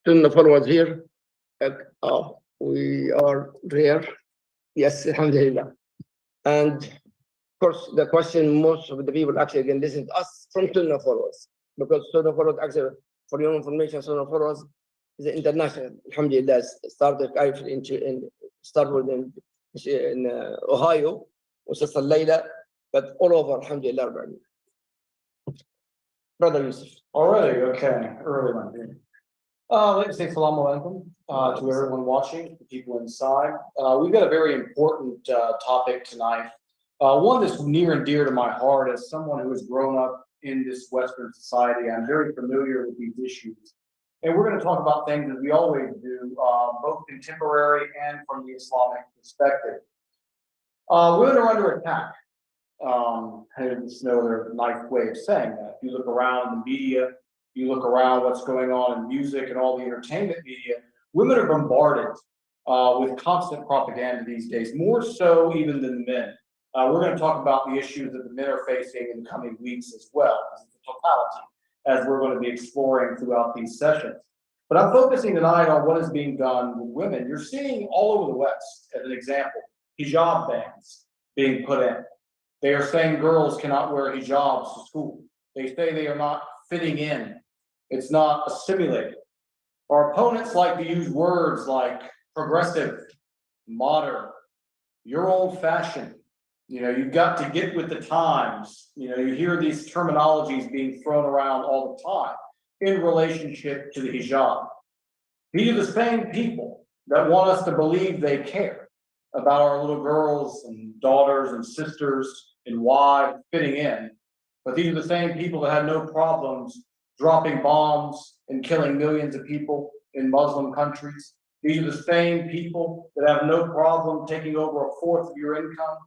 Sunnah followers here. We are there. Yes, alhamdulillah. And of course, the question most of the people actually can listen to us from Sunnah followers, because Sunnah followers actually, for your information, Sunnah followers is international. Alhamdulillah, started in Ohio, وصلت الليلة, but all over, alhamdulillah. Brother Youssef. Already, okay, early one. Let me say salaam alaikum to everyone watching, the people inside. We've got a very important topic tonight. One that's near and dear to my heart as someone who has grown up in this Western society. I'm very familiar with these issues. And we're going to talk about things as we always do, both contemporary and from the Islamic perspective. Women are under attack. There's no other nice way of saying that. If you look around the media, you look around what's going on in music and all the entertainment media, women are bombarded with constant propaganda these days, more so even than the men. We're going to talk about the issues that the men are facing in the coming weeks as well, as the totality, as we're going to be exploring throughout these sessions. But I'm focusing tonight on what is being done with women. You're seeing all over the West, as an example, hijab bans being put in. They are saying girls cannot wear hijabs to school. They say they are not fitting in. It's not assimilated. Our opponents like to use words like progressive, modern, you're old-fashioned. You know, you've got to get with the times. You know, you hear these terminologies being thrown around all the time in relationship to the hijab. These are the same people that want us to believe they care about our little girls and daughters and sisters and wives fitting in. But these are the same people that have no problems dropping bombs and killing millions of people in Muslim countries. These are the same people that have no problem taking over a fourth of your income,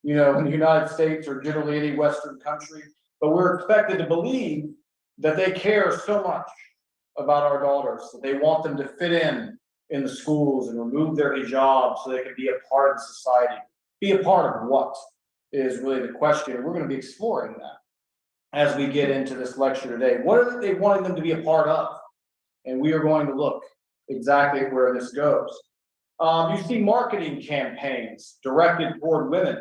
you know, in the United States or generally any Western country. But we're expected to believe that they care so much about our daughters, that they want them to fit in the schools and remove their hijab so they can be a part of society. Be a part of what is really the question. And we're going to be exploring that as we get into this lecture today. What are they wanting them to be a part of? And we are going to look exactly where this goes. You see marketing campaigns directed toward women.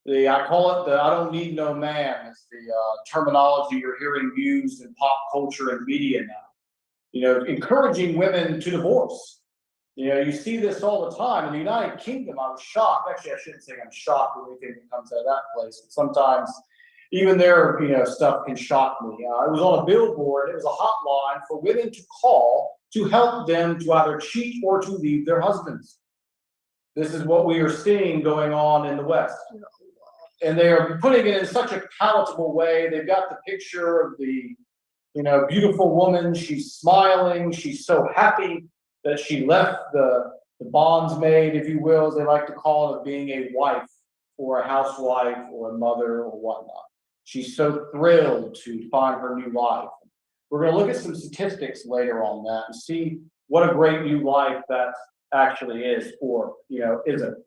I call it the "I don't need no man" is the terminology you're hearing used in pop culture and media now. You know, encouraging women to divorce. You know, you see this all the time. In the United Kingdom, I was shocked. Actually, I shouldn't say I'm shocked with anything that comes out of that place. But sometimes even their, you know, stuff can shock me. It was on a billboard. It was a hotline for women to call to help them to either cheat or to leave their husbands. This is what we are seeing going on in the West. And they are putting it in such a palatable way. They've got the picture of the, you know, beautiful woman. She's smiling. She's so happy that she left the bondsmaid, if you will, as they like to call it, of being a wife or a housewife or a mother or whatnot. She's so thrilled to find her new life. We're going to look at some statistics later on that and see what a great new life that actually is, or, you know, isn't.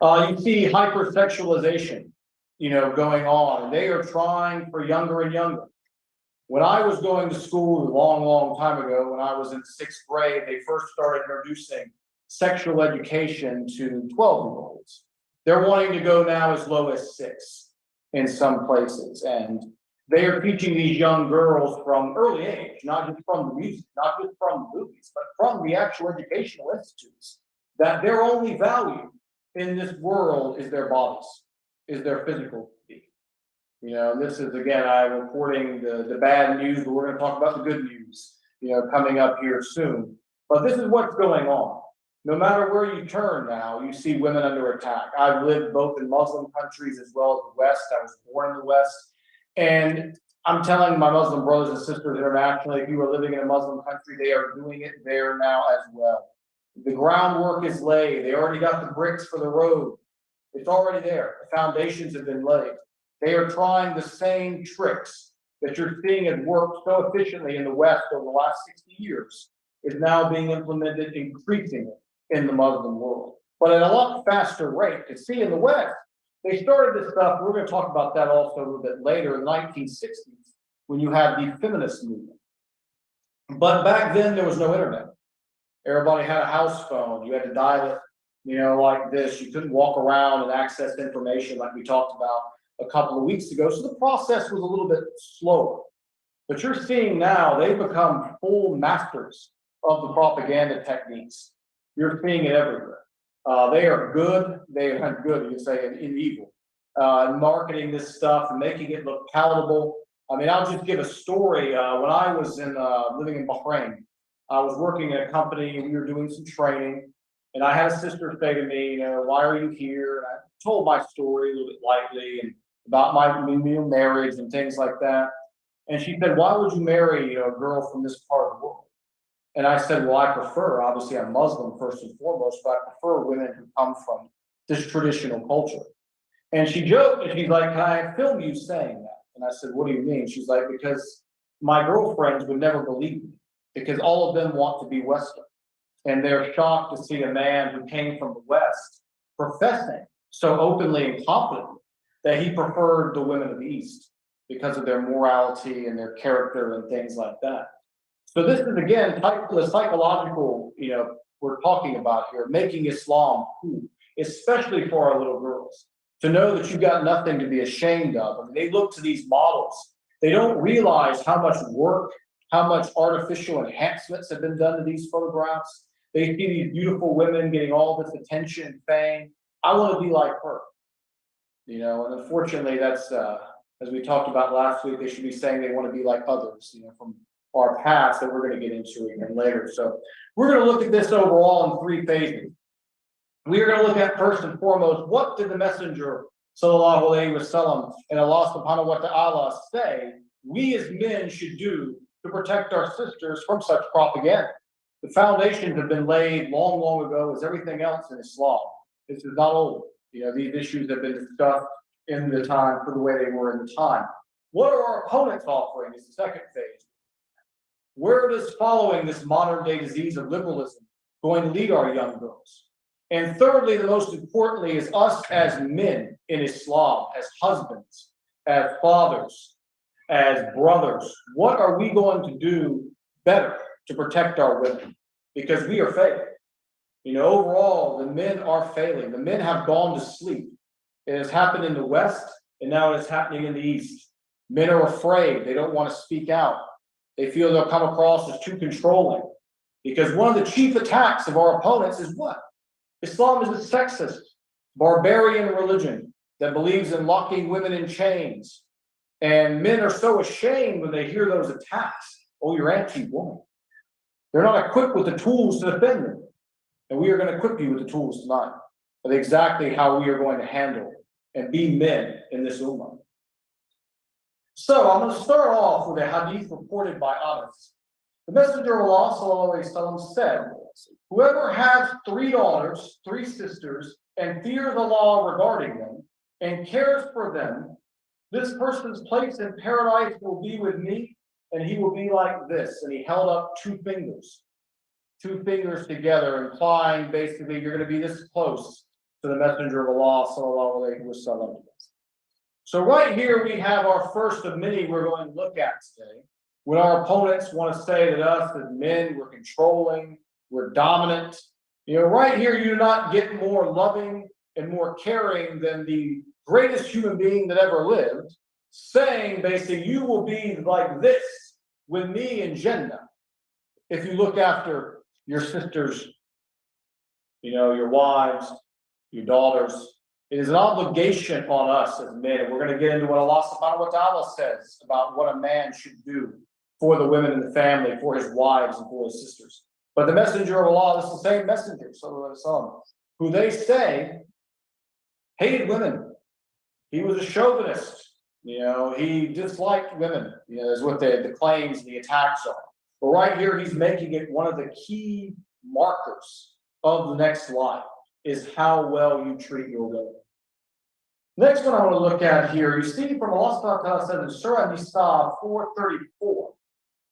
You see hypersexualization, you know, going on, and they are trying for younger and younger. When I was going to school a long, long time ago, when I was in 6th grade, they first started introducing sexual education to 12-year-olds. They're wanting to go now as low as 6 in some places. And they are teaching these young girls from early age, not just from the music, not just from the movies, but from the actual educational institutes, that their only value in this world is their bodies, is their physical being. You know, and this is, again, I'm reporting the bad news, but we're going to talk about the good news, you know, coming up here soon. But this is what's going on. No matter where you turn now, you see women under attack. I've lived both in Muslim countries as well as the West. I was born in the West. And I'm telling my Muslim brothers and sisters internationally, if you are living in a Muslim country, they are doing it there now as well. The groundwork is laid. They already got the bricks for the road. It's already there. The foundations have been laid. They are trying the same tricks that you're seeing has worked so efficiently in the West over the last 60 years is now being implemented increasingly in the Muslim world, but at a lot faster rate. You see, in the West, they started this stuff. We're going to talk about that also a little bit later in the 1960s when you had the feminist movement. But back then there was no internet. Everybody had a house phone. You had to dial it, like this. You couldn't walk around and access information like we talked about a couple of weeks ago. So the process was a little bit slower. But you're seeing now they've become full masters of the propaganda techniques. You're seeing it everywhere. They are good. They are good, you can say, in evil. Marketing this stuff and making it look palatable. I mean, I'll just give a story. When I was living in Bahrain, I was working at a company and we were doing some training. And I had a sister say to me, why are you here? And I told my story a little bit lightly and about my marriage and things like that. And she said, why would you marry a girl from this part of the world? And I said, well, I prefer, obviously I'm Muslim first and foremost, but I prefer women who come from this traditional culture. And she joked and she's like, can I film you saying that? And I said, what do you mean? She's like, because my girlfriends would never believe me because all of them want to be Western. And they're shocked to see a man who came from the West professing so openly and confidently that he preferred the women of the East because of their morality and their character and things like that. So this is, again, the psychological, we're talking about here, making Islam cool, especially for our little girls, to know that you've got nothing to be ashamed of. I mean, they look to these models. They don't realize how much work, how much artificial enhancements have been done to these photographs. They see these beautiful women getting all this attention and fame. I want to be like her, and unfortunately that's, as we talked about last week, they should be saying they want to be like others, from our past that we're going to get into again later. So we're going to look at this overall in three phases. We are going to look at first and foremost, what did the Messenger sallallahu alaihi wasallam and Allah subhanahu wa ta'ala say we as men should do to protect our sisters from such propaganda? The foundations have been laid long, long ago as everything else in Islam. This is not old. These issues have been discussed in the time for the way they were in the time. What are our opponents offering is the second phase. Where does following this modern day disease of liberalism going to lead our young girls? And thirdly, the most importantly, is us as men in Islam, as husbands, as fathers, as brothers. What are we going to do better to protect our women? Because we are failing. Overall, the men are failing. The men have gone to sleep. It has happened in the West, and now it is happening in the East. Men are afraid. They don't want to speak out. They feel they'll come across as too controlling. Because one of the chief attacks of our opponents is what? Islam is a sexist, barbarian religion that believes in locking women in chains. And men are so ashamed when they hear those attacks. Oh, you're anti-woman. They're not equipped with the tools to defend them. And we are going to equip you with the tools tonight of exactly how we are going to handle and be men in this ummah. So I'm going to start off with a hadith reported by Anas. The Messenger of Allah sallallahu alaihi wasallam said, whoever has 3 daughters, 3 sisters, and fears Allah regarding them, and cares for them, this person's place in paradise will be with me, and he will be like this. And he held up 2 fingers together, implying basically you're going to be this close to the Messenger of Allah sallallahu alaihi wasallam. So right here we have our first of many we're going to look at today. When our opponents want to say that us as men, we're controlling, we're dominant. Right here you do not get more loving and more caring than the greatest human being that ever lived, saying basically you will be like this with me in Jannah if you look after your sisters, your wives, your daughters. It is an obligation on us as men. And we're going to get into what Allah subhanahu wa ta'ala says about what a man should do for the women in the family, for his wives and for his sisters. But the Messenger of Allah is the same messenger, sallallahu alaihi wasallam, who they say hated women. He was a chauvinist. He disliked women, is what the claims and the attacks are. But right here, he's making it one of the key markers of the next life is how well you treat your women. Next one I want to look at here, you see from Allah subhanahu wa ta'ala says in Surah Nisa 4:34,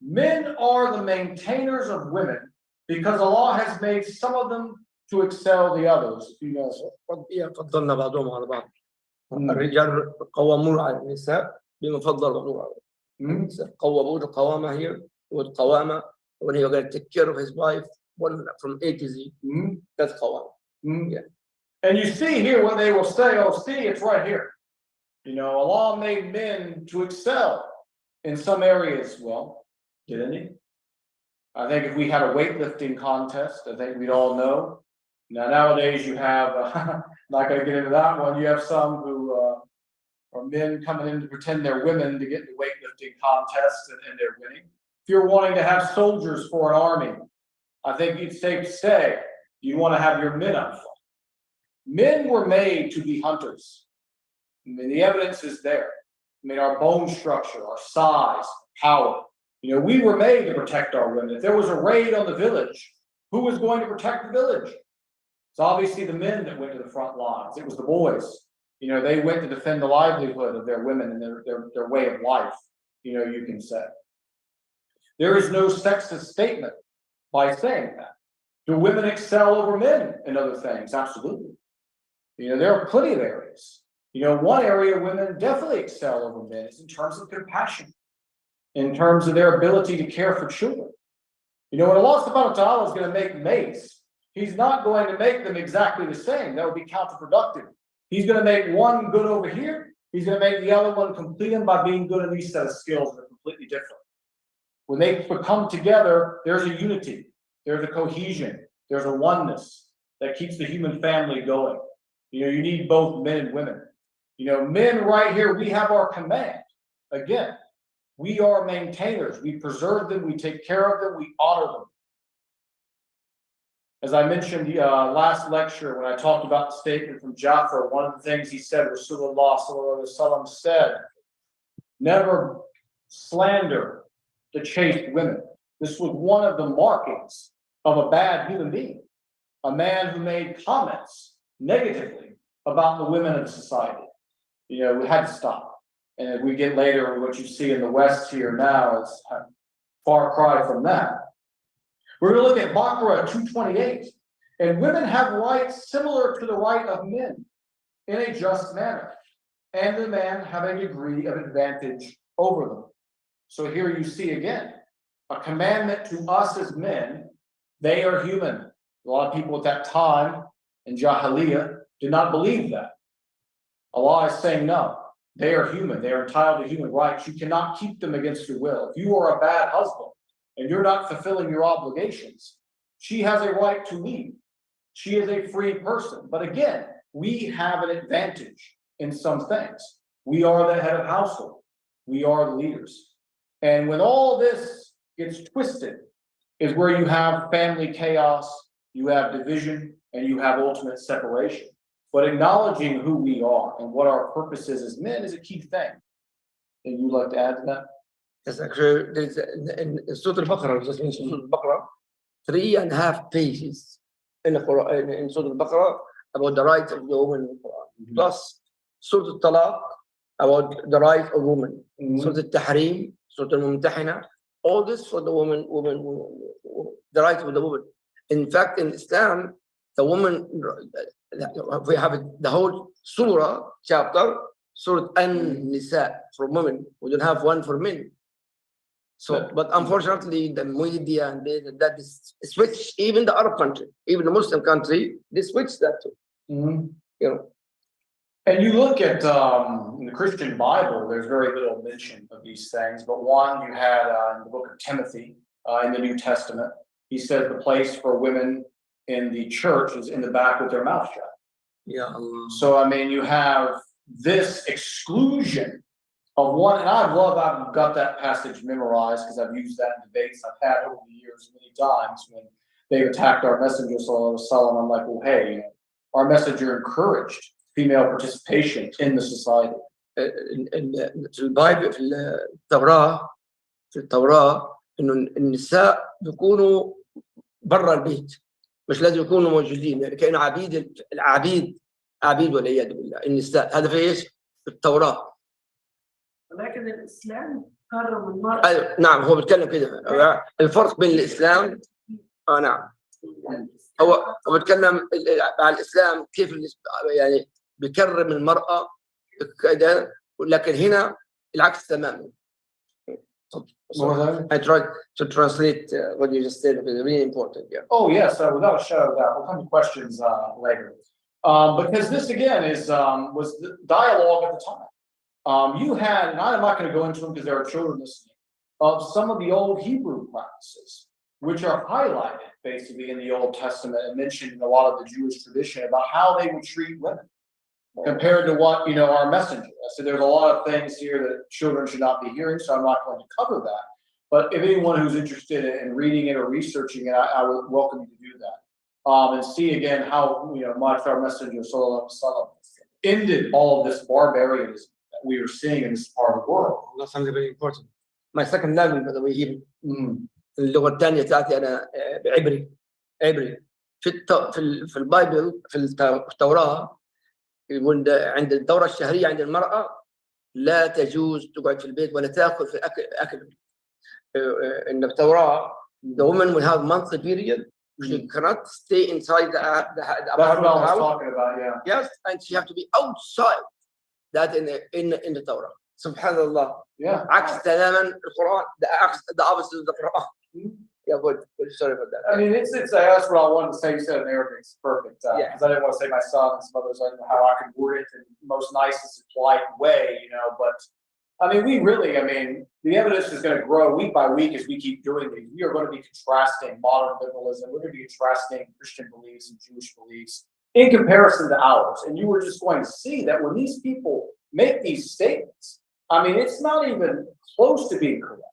men are the maintainers of women because Allah has made some of them to excel the others. If you know it. فضلنا بعضهم على بعض. الرجال قوامون على النساء بما فضل بعضهم على بعض. قوامون القوامة هي والقوامة when he was going to take care of his wife, one from A to Z. That's Qawwam. Yeah. And you see here what they will say, oh, see, it's right here. You know, Allah made men to excel in some areas. Well, didn't he? I think if we had a weightlifting contest, I think we'd all know. Now, nowadays you have, not going to get into that one, you have some who are men coming in to pretend they're women to get into weightlifting contests and they're winning. If you're wanting to have soldiers for an army, I think it's safe to say you want to have your men up front. Men were made to be hunters. I mean, the evidence is there. I mean, our bone structure, our size, power. You know, we were made to protect our women. If there was a raid on the village, who was going to protect the village? It's obviously the men that went to the front lines. It was the boys. You know, they went to defend the livelihood of their women and their way of life, you know, you can say. There is no sexist statement by saying that. Do women excel over men in other things? Absolutely. You know, there are plenty of areas. You know, one area women definitely excel over men is in terms of compassion, in terms of their ability to care for children. You know, when Allah subhanahu wa ta'ala is going to make mates, He's not going to make them exactly the same. That would be counterproductive. He's going to make one good over here. He's going to make the other one complete them by being good in these set of skills that are completely different. When they come together, there's a unity, there's a cohesion, there's a oneness that keeps the human family going. You know, you need both men and women. You know, men right here, we have our command. Again, we are maintainers. We preserve them, we take care of them, we honor them. As I mentioned last lecture, when I talked about the statement from Ja'far, one of the things he said, Rasulullah sallallahu alaihi wasallam said, never slander the chaste women. This was one of the markings of a bad human being, a man who made comments negatively about the women of society. You know, we had to stop. And if we get later, what you see in the West here now is a far cry from that. We're going to look at Baqarah 228. And women have rights similar to the right of men in a just manner. And the men have a degree of advantage over them. So here you see again, a commandment to us as men. They are human. A lot of people at that time in Jahiliyyah did not believe that. Allah is saying no. They are human. They are entitled to human rights. You cannot keep them against your will. If you are a bad husband and you're not fulfilling your obligations, she has a right to leave. She is a free person. But again, we have an advantage in some things. We are the head of household. We are the leaders. And when all this gets twisted is where you have family chaos, you have division, and you have ultimate separation. But acknowledging who we are and what our purpose is as men is a key thing. And you'd like to add to that? Yes, actually, there's in Surah Al-Baqarah, just in Surah Al-Baqarah, 3.5 pages in the Quran, in Surah Al-Baqarah about the rights of the woman in the Quran. Plus Surah Al-Talaq about the rights of women. Surah Al-Tahrim, Surah Al-Mumtahina, all this for the woman, the rights of the woman. In fact, in Islam, the woman, we have the whole surah chapter, Surah An-Nisa for women. We don't have one for men. So, but unfortunately, the media and that is switched. Even the Arab country, even the Muslim country, they switched that too. You know. And you look at in the Christian Bible, there's very little mention of these things. But one you had in the book of Timothy in the New Testament, he said the place for women in the church is in the back with their mouth shut. Yeah. So I mean, you have this exclusion of one, and I've got that passage memorized because I've used that in debates I've had over the years many times when they've attacked our messenger, sallallahu alaihi wasallam. I'm like, well, hey, our messenger encouraged female participation in the society. في البايبل في التوراة إنه النساء بيكونوا برا البيت مش لازم يكونوا موجودين يعني كأنه عبيد والعياذ بالله النساء هذا في ايش؟ في التوراة. ولكن الإسلام كرم المرأة. أيوة نعم هو بيتكلم كده الفرق بين الإسلام نعم هو بيتكلم على الإسلام كيف يعني بيكرم المرأة كده لكن هنا العكس تماما I tried to translate what you just said. It's really important. Yeah. Oh, yeah, so without a shadow of doubt, we'll come to questions later. Because this again was the dialogue at the time. You had, and I'm not going to go into them because there are children listening, of some of the old Hebrew practices, which are highlighted basically in the Old Testament and mentioned in a lot of the Jewish tradition about how they would treat women compared to what, our messenger. So there's a lot of things here that children should not be hearing, so I'm not going to cover that. But if anyone who's interested in reading it or researching it, I would welcome you to do that. And see again how, much our messenger Sallallahu Alaihi Wasallam ended all of this barbarianism that we are seeing in this part of the world. That's something very important. My second language, by the way, Hebrew. اللغة الثانية تاعتي أنا عبري. في البايبل في التوراة يقول عند الدورة الشهرية عند المرأة لا تجوز تقعد في البيت ولا تأكل في أكل. In the Torah, the woman will have monthly period. She cannot stay inside the That's what I was house. talking about, yeah. Yes, and she have to be outside. That in the Torah. Subhanallah. Yeah. عكس تماما القرآن. The opposite of the Quran. Yeah, but sorry about that. I mean, that's what I wanted to say. You said in Arabic, it's perfect. Yeah. Because I didn't want to say my son and some others. I didn't know how I could word it in the most nicest and polite way, But I mean, the evidence is going to grow week by week as we keep doing these. We are going to be contrasting modern liberalism. We're going to be contrasting Christian beliefs and Jewish beliefs in comparison to ours. And you were just going to see that when these people make these statements, it's not even close to being correct.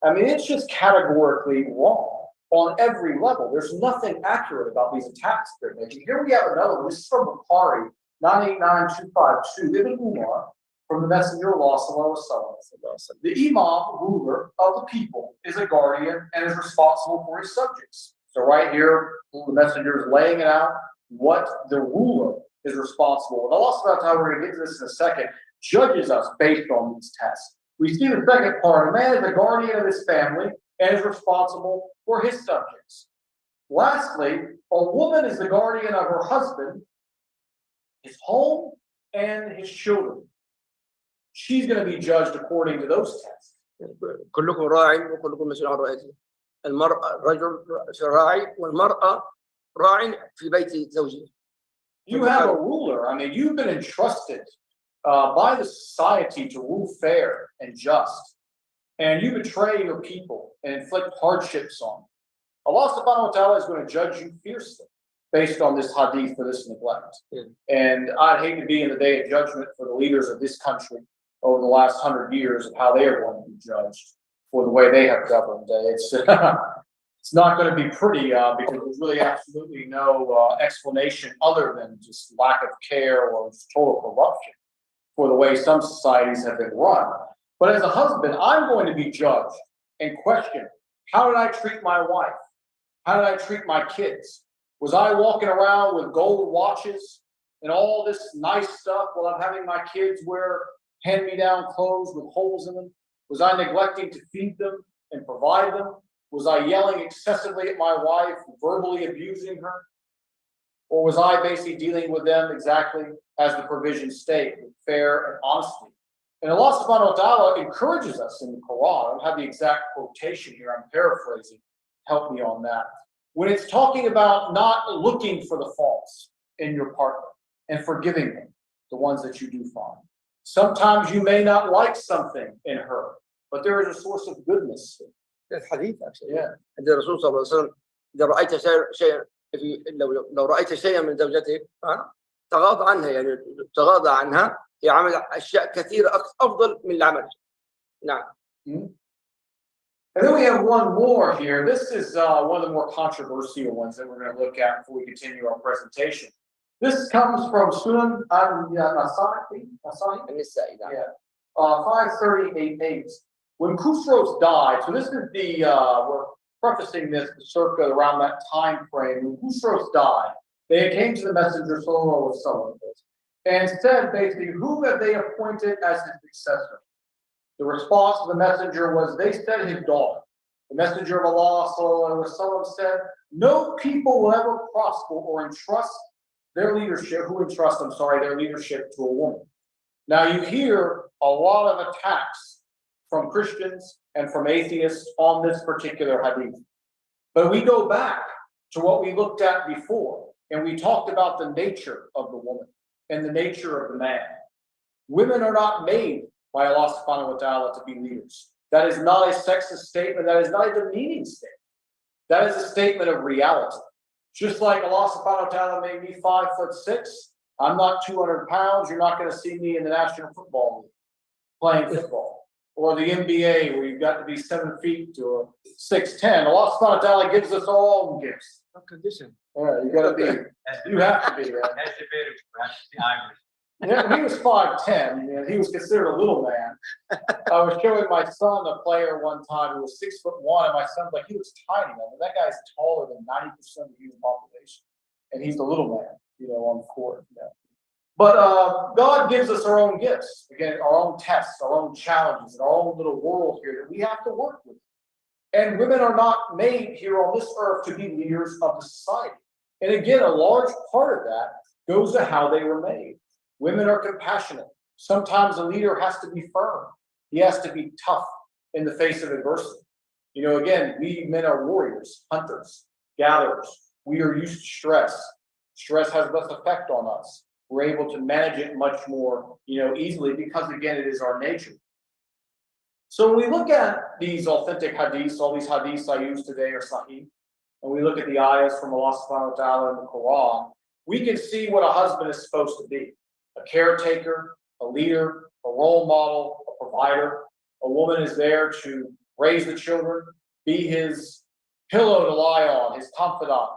It's just categorically wrong on every level. There's nothing accurate about these attacks they're making. Here we have another one. This is from Bukhari, 989252. Ibn Umar, from the Messenger of Allah, Sallallahu Alaihi Wasallam. The Imam, ruler of the people, is a guardian and is responsible for his subjects. So right here, the Messenger is laying it out what the ruler is responsible. And Allah Subhanahu wa Ta'ala, we're going to get to this in a second, judges us based on these tests. We see the second part. A man is the guardian of his family and is responsible for his subjects. Lastly, a woman is the guardian of her husband, his home, and his children. She's going to be judged according to those tests. كلكم راع وكلكم مسؤول عن رعيته. الرجل راعي والمرأة راع في بيت زوجها. You have a ruler. You've been entrusted by the society to rule fair and just, and you betray your people and inflict hardships on them. Allah Subhanahu wa Ta'ala is going to judge you fiercely based on this hadith for this neglect. Yeah. And I'd hate to be in the day of judgment for the leaders of this country over the last 100 years of how they are going to be judged for the way they have governed. It's not going to be pretty because there's really absolutely no explanation other than just lack of care or just total corruption for the way some societies have been run. But as a husband, I'm going to be judged and questioned. How did I treat my wife? How did I treat my kids? Was I walking around with gold watches and all this nice stuff while I'm having my kids wear hand-me-down clothes with holes in them? Was I neglecting to feed them and provide them? Was I yelling excessively at my wife, verbally abusing her? Or was I basically dealing with them exactly as the provisions state, with fair and honesty? And Allah Subhanahu wa Ta'ala encourages us in the Quran. I don't have the exact quotation here, I'm paraphrasing. Help me on that. When it's talking about not looking for the faults in your partner and forgiving them, the ones that you do find. Sometimes you may not like something in her, but there is a source of goodness. That's hadith actually. Yeah. And the Rasul sallallahu alaihi wasallam, إذا رأيت شيئا لو رأيت شيئا من زوجتك تغاضى عنها يعني تغاضى عنها هي عمل أشياء كثيرة أفضل من العمل. نعم. And then we have one more here. This is one of the more controversial ones that we're going to look at before we continue our presentation. This comes from Sunan al-Nasa'i. Yeah. 538. When Khusros died, so this is we're prefacing this circa around that time frame. When Khusros died, they came to the Messenger Sallallahu Alaihi Wasallam and said basically, who have they appointed as his successor? The response of the messenger was, they said his daughter. The Messenger of Allah Sallallahu Alaihi Wasallam said, no people will ever prosper or entrust their leadership to a woman. Now you hear a lot of attacks from Christians and from atheists on this particular hadith. But we go back to what we looked at before, and we talked about the nature of the woman and the nature of the man. Women are not made by Allah subhanahu wa ta'ala to be leaders. That is not a sexist statement. That is not a demeaning statement. That is a statement of reality. Just like Allah subhanahu wa ta'ala made me 5'6", I'm not 200 pounds. You're not going to see me in the National Football League playing football. Or the NBA where you've got to be 7 feet or 6'10". Allah subhanahu wa ta'ala gives us all gifts. No condition. Yeah, you got to be. You have to be. Right? Yeah, he was 5'10". You know, he was considered a little man. I was showing my son a player one time who was 6'1", and my son's like, he was tiny. I mean, that guy's taller than 90% of the human population, and he's the little man, you know, on the court. Yeah. But God gives us our own gifts, again, our own tests, our own challenges, and our own little world here that we have to work with. And women are not made here on this earth to be leaders of the society. And again, a large part of that goes to how they were made. Women are compassionate. Sometimes a leader has to be firm. He has to be tough in the face of adversity. You know, again, we men are warriors, hunters, gatherers. We are used to stress. Stress has less effect on us. We're able to manage it much more, you know, easily because, again, it is our nature. So when we look at these authentic hadiths, all these hadiths I use today are sahih, and we look at the ayahs from Allah subhanahu wa ta'ala in the Quran, we can see what a husband is supposed to be. A caretaker, a leader, a role model, a provider. A woman is there to raise the children, be his pillow to lie on, his confidant,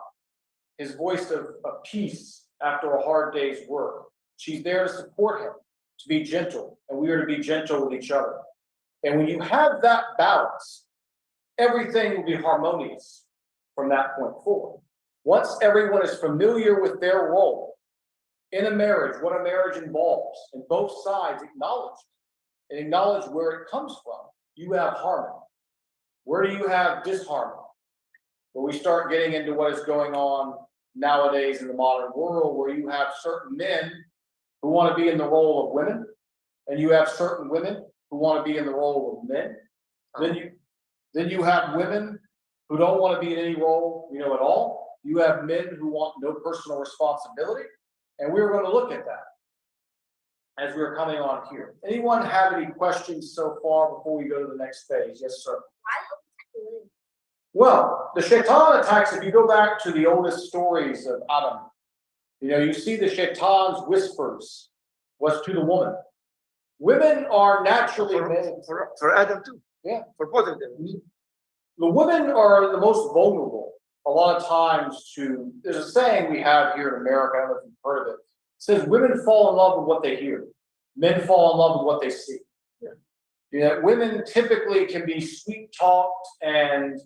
his voice of peace after a hard day's work. She's there to support him, to be gentle, and we are to be gentle with each other. And when you have that balance, everything will be harmonious from that point forward. Once everyone is familiar with their role in a marriage, what a marriage involves, and both sides acknowledge where it comes from, you have harmony. Where do you have disharmony? Where we start getting into what is going on nowadays in the modern world, where you have certain men who want to be in the role of women, and you have certain women who want to be in the role of men. Then you have women who don't want to be in any role, you know, at all. You have men who want no personal responsibility. And we're going to look at that as we're coming on here. Anyone have any questions so far before we go to the next phase? Yes, sir. Well, the shaitan attacks, if you go back to the oldest stories of Adam, you know, you see the shaitan's whispers was to the woman. Women are naturally made. For Adam too. Yeah. For both of them. The women are the most vulnerable a lot of times to, there's a saying we have here in America, I don't know if you've heard of it. It says women fall in love with what they hear. Men fall in love with what they see. Yeah. You know, women typically can be sweet talked and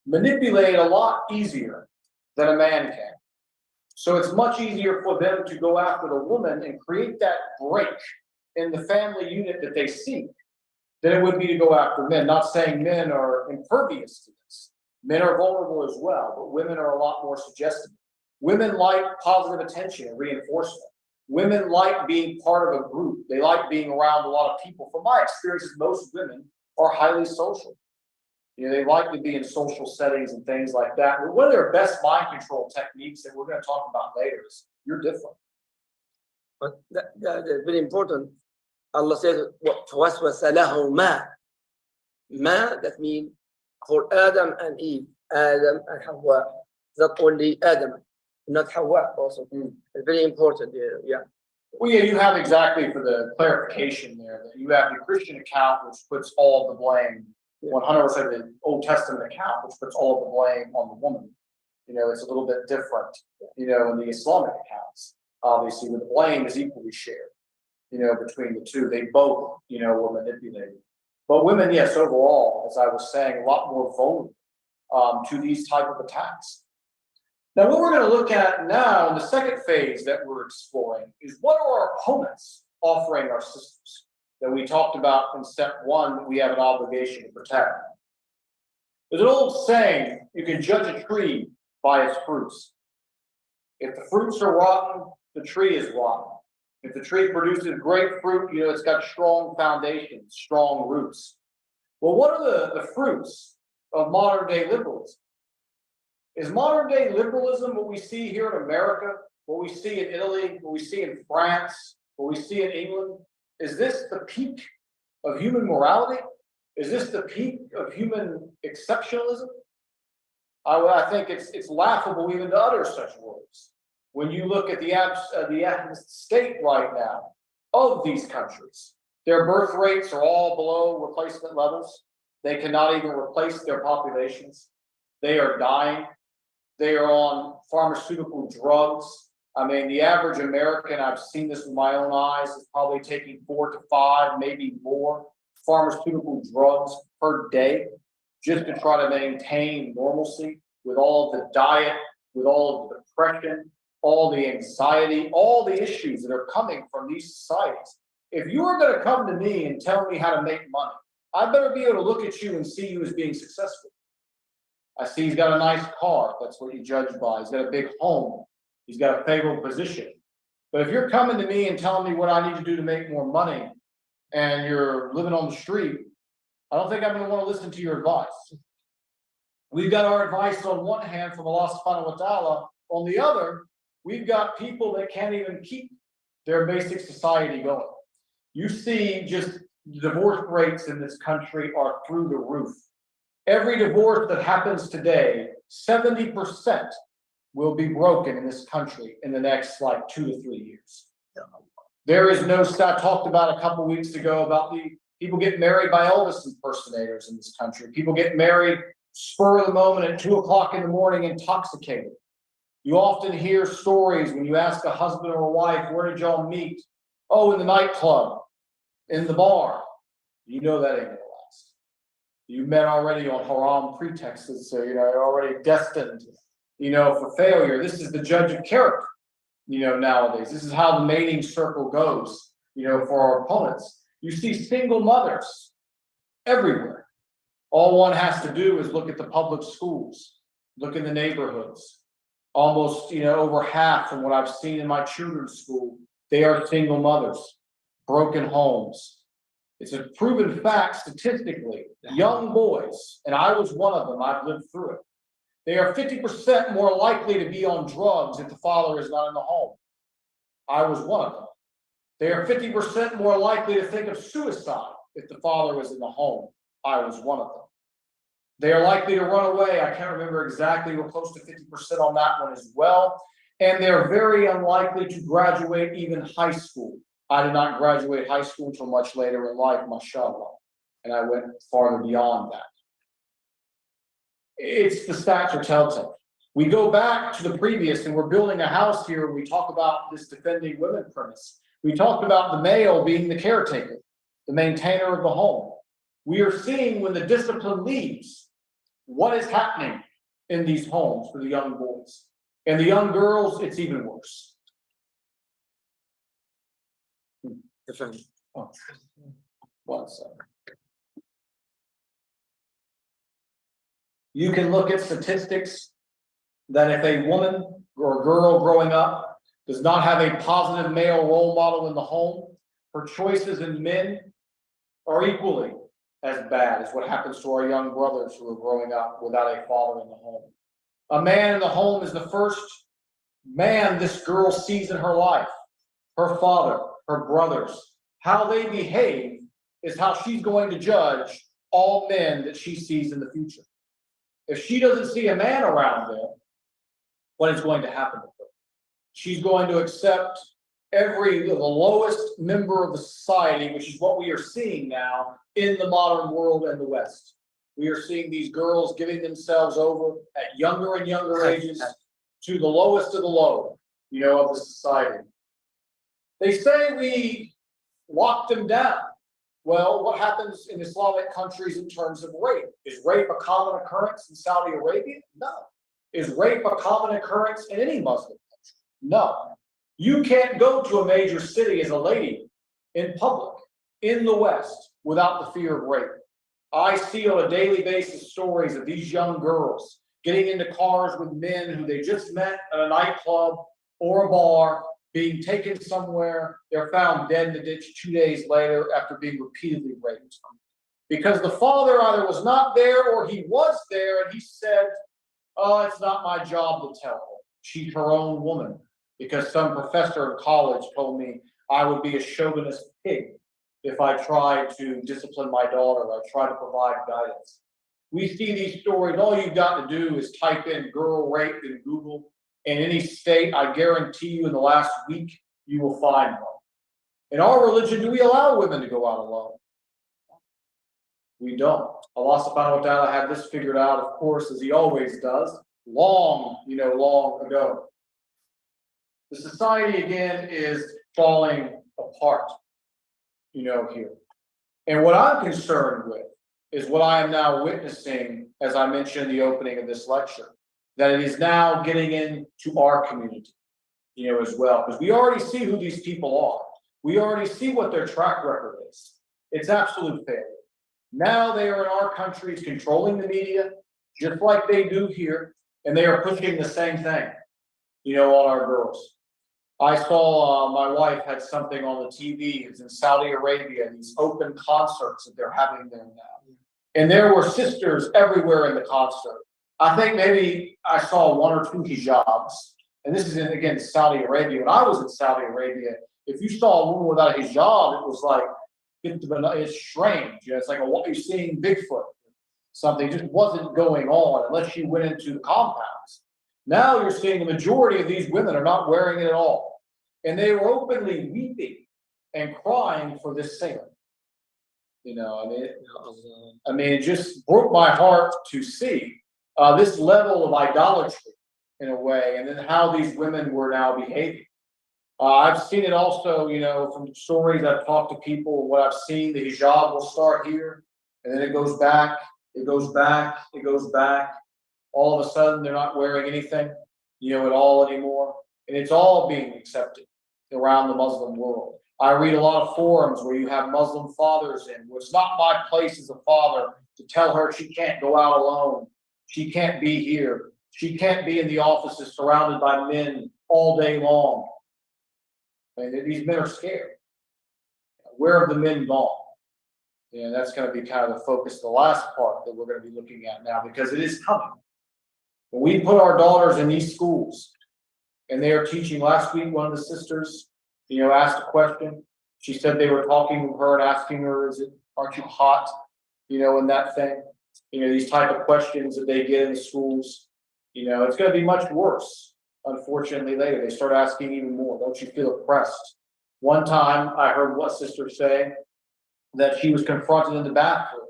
manipulated a lot easier than a man can. So it's much easier for them to go after the woman and create that break in the family unit that they seek than it would be to go after men. Not saying men are impervious to this. Men are vulnerable as well, but women are a lot more suggestible. Women like positive attention and reinforcement. Women like being part of a group. They like being around a lot of people. From my experiences, most women are highly social. You know, they like to be in social settings and things like that. But one of their best mind control techniques that we're going to talk about later is you're different. But that's very important. Allah says, فَوَسْوَسَ لَهُمَا. Ma, that means for Adam and Eve, Adam and Hawa. Not only Adam, not Hawa also. It's very important. Yeah. Well, yeah, you have exactly for the clarification there that you have the Christian account, which puts all of the blame, 100% the Old Testament account, which puts all of the blame on the woman. You know, it's a little bit different, you know, in the Islamic accounts, obviously, where the blame is equally shared, you know, between the two. They both, you know, were manipulated. But women, yes, overall, as I was saying, a lot more vulnerable to these type of attacks. Now, what we're going to look at now in the second phase that we're exploring is what are our opponents offering our sisters that we talked about in step one that we have an obligation to protect. There's an old saying, you can judge a tree by its fruits. If the fruits are rotten, the tree is rotten. If the tree produces great fruit, you know, it's got strong foundations, strong roots. Well, what are the fruits of modern day liberalism? Is modern day liberalism what we see here in America, what we see in Italy, what we see in France, what we see in England? Is this the peak of human morality? Is this the peak of human exceptionalism? I think it's laughable even to utter such words. When you look at the state right now of these countries, their birth rates are all below replacement levels. They cannot even replace their populations. They are dying. They are on pharmaceutical drugs. I mean, the average American, I've seen this with my own eyes, is probably taking 4 to 5, maybe more pharmaceutical drugs per day just to try to maintain normalcy with all of the diet, with all of the depression, all the anxiety, all the issues that are coming from these societies. If you are going to come to me and tell me how to make money, I better be able to look at you and see you as being successful. I see he's got a nice car. That's what you judge by. He's got a big home. He's got a favorable position. But if you're coming to me and telling me what I need to do to make more money and you're living on the street, I don't think I'm going to want to listen to your advice. We've got our advice on one hand from Allah subhanahu wa ta'ala. On the other, we've got people that can't even keep their basic society going. You see just divorce rates in this country are through the roof. Every divorce that happens today, 70% will be broken in this country in the next 2 to 3 years. There is no, I talked about a couple weeks ago about the people get married by Elvis impersonators in this country. People get married spur of the moment at 2 o'clock in the morning intoxicated. You often hear stories when you ask a husband or a wife, where did y'all meet? Oh, in the nightclub, in the bar. You know that ain't gonna last. You met already on haram pretexts, so you're already destined, for failure. This is the judge of character, nowadays. This is how the mating circle goes, for our opponents. You see single mothers everywhere. All one has to do is look at the public schools, look in the neighborhoods. Almost, over half from what I've seen in my children's school, they are single mothers, broken homes. It's a proven fact statistically. Young boys, and I was one of them, I've lived through it. They are 50% more likely to be on drugs if the father is not in the home. I was one of them. They are 50% more likely to think of suicide if the father was in the home. I was one of them. They are likely to run away. I can't remember exactly. We're close to 50% on that one as well. And they're very unlikely to graduate even high school. I did not graduate high school until much later in life, mashallah. And I went farther beyond that. It's the stats are telltale. We go back to the previous, and we're building a house here, and we talk about this defending women premise. We talked about the male being the caretaker, the maintainer of the home. We are seeing when the discipline leaves, what is happening in these homes for the young boys. And the young girls, it's even worse. Oh, 1 second. You can look at statistics that if a woman or a girl growing up does not have a positive male role model in the home, her choices in men are equally as bad as what happens to our young brothers who are growing up without a father in the home. A man in the home is the first man this girl sees in her life. Her father, her brothers, how they behave is how she's going to judge all men that she sees in the future. If she doesn't see a man around them, what is going to happen to her? She's going to accept the lowest member of the society, which is what we are seeing now in the modern world and the West. We are seeing these girls giving themselves over at younger and younger ages to the lowest of the low, of the society. They say we lock them down. Well, what happens in Islamic countries in terms of rape? Is rape a common occurrence in Saudi Arabia? No. Is rape a common occurrence in any Muslim country? No. You can't go to a major city as a lady in public in the West without the fear of rape. I see on a daily basis stories of these young girls getting into cars with men who they just met at a nightclub or a bar, being taken somewhere. They're found dead in the ditch 2 days later after being repeatedly raped. because the father either was not there or he was there and he said, oh, it's not my job to tell her. She's her own woman. Because some professor in college told me I would be a chauvinist pig if I tried to discipline my daughter, I tried to provide guidance. We see these stories, all you've got to do is type in girl rape in Google. In any state, I guarantee you in the last week, you will find one. In our religion, do we allow women to go out alone? We don't. Allah subhanahu wa ta'ala had this figured out, of course, as he always does, long ago. The society, again, is falling apart, here. And what I'm concerned with is what I am now witnessing, as I mentioned in the opening of this lecture, that it is now getting into our community, as well. Because we already see who these people are. We already see what their track record is. It's absolute failure. Now they are in our countries controlling the media, just like they do here, and they are pushing the same thing, on our girls. I saw my wife had something on the TV. It's in Saudi Arabia, these open concerts that they're having there now. And there were sisters everywhere in the concert. I think maybe I saw one or two hijabs. And this is again, Saudi Arabia. When I was in Saudi Arabia, if you saw a woman without a hijab, it was like, it's strange. It's like you're seeing Bigfoot. Something just wasn't going on unless you went into the compounds. Now you're seeing the majority of these women are not wearing it at all. And they were openly weeping and crying for this singer. It just broke my heart to see this level of idolatry in a way, and then how these women were now behaving. I've seen it also, from stories I've talked to people, what I've seen, the hijab will start here, and then it goes back, it goes back, it goes back. All of a sudden, they're not wearing anything, at all anymore. And it's all being accepted around the Muslim world. I read a lot of forums where you have Muslim fathers in, where it's not my place as a father to tell her she can't go out alone. She can't be here. She can't be in the offices surrounded by men all day long. These men are scared. Where have the men gone? And that's going to be kind of the focus, the last part that we're going to be looking at now, because it is coming. When we put our daughters in these schools, and they are teaching, last week, one of the sisters, asked a question. She said they were talking to her and asking her, aren't you hot? In that thing. These type of questions that they get in the schools. It's going to be much worse, unfortunately, later. They start asking even more. Don't you feel oppressed? One time, I heard one sister say that she was confronted in the bathroom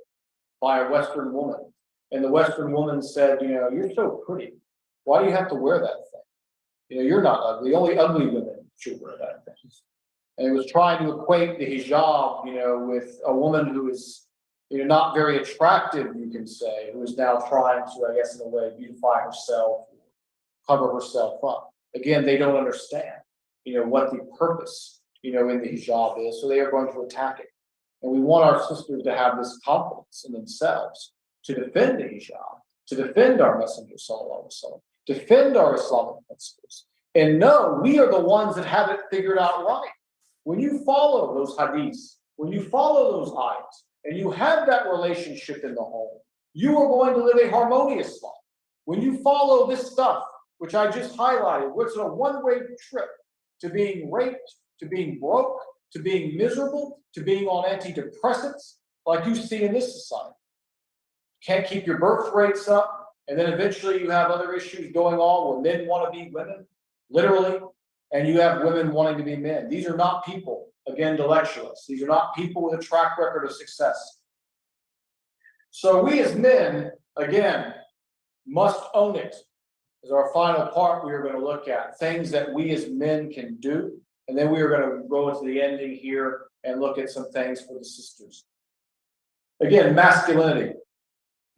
by a Western woman. And the Western woman said, you're so pretty. Why do you have to wear that thing? You're not ugly. Only ugly women should wear that thing. And it was trying to equate the hijab, with a woman who is, not very attractive, you can say, who is now trying to, I guess, in a way, beautify herself, cover herself up. Again, they don't understand, what the purpose, in the hijab is, so they are going to attack it. And we want our sisters to have this confidence in themselves to defend the hijab, to defend our Messenger, sallallahu alaihi wasallam, defend our Islamic principles, and know we are the ones that have it figured out right. When you follow those hadiths, when you follow those ayahs, and you have that relationship in the home, you are going to live a harmonious life. When you follow this stuff, which I just highlighted, which is a one-way trip to being raped, to being broke, to being miserable, to being on antidepressants, like you see in this society. Can't keep your birth rates up, and then eventually you have other issues going on where men want to be women, literally, and you have women wanting to be men. These are not people, again, intellectualists. These are not people with a track record of success. So we as men, again, must own it. As our final part, we are going to look at things that we as men can do, and then we are going to go into the ending here and look at some things for the sisters. Again, masculinity.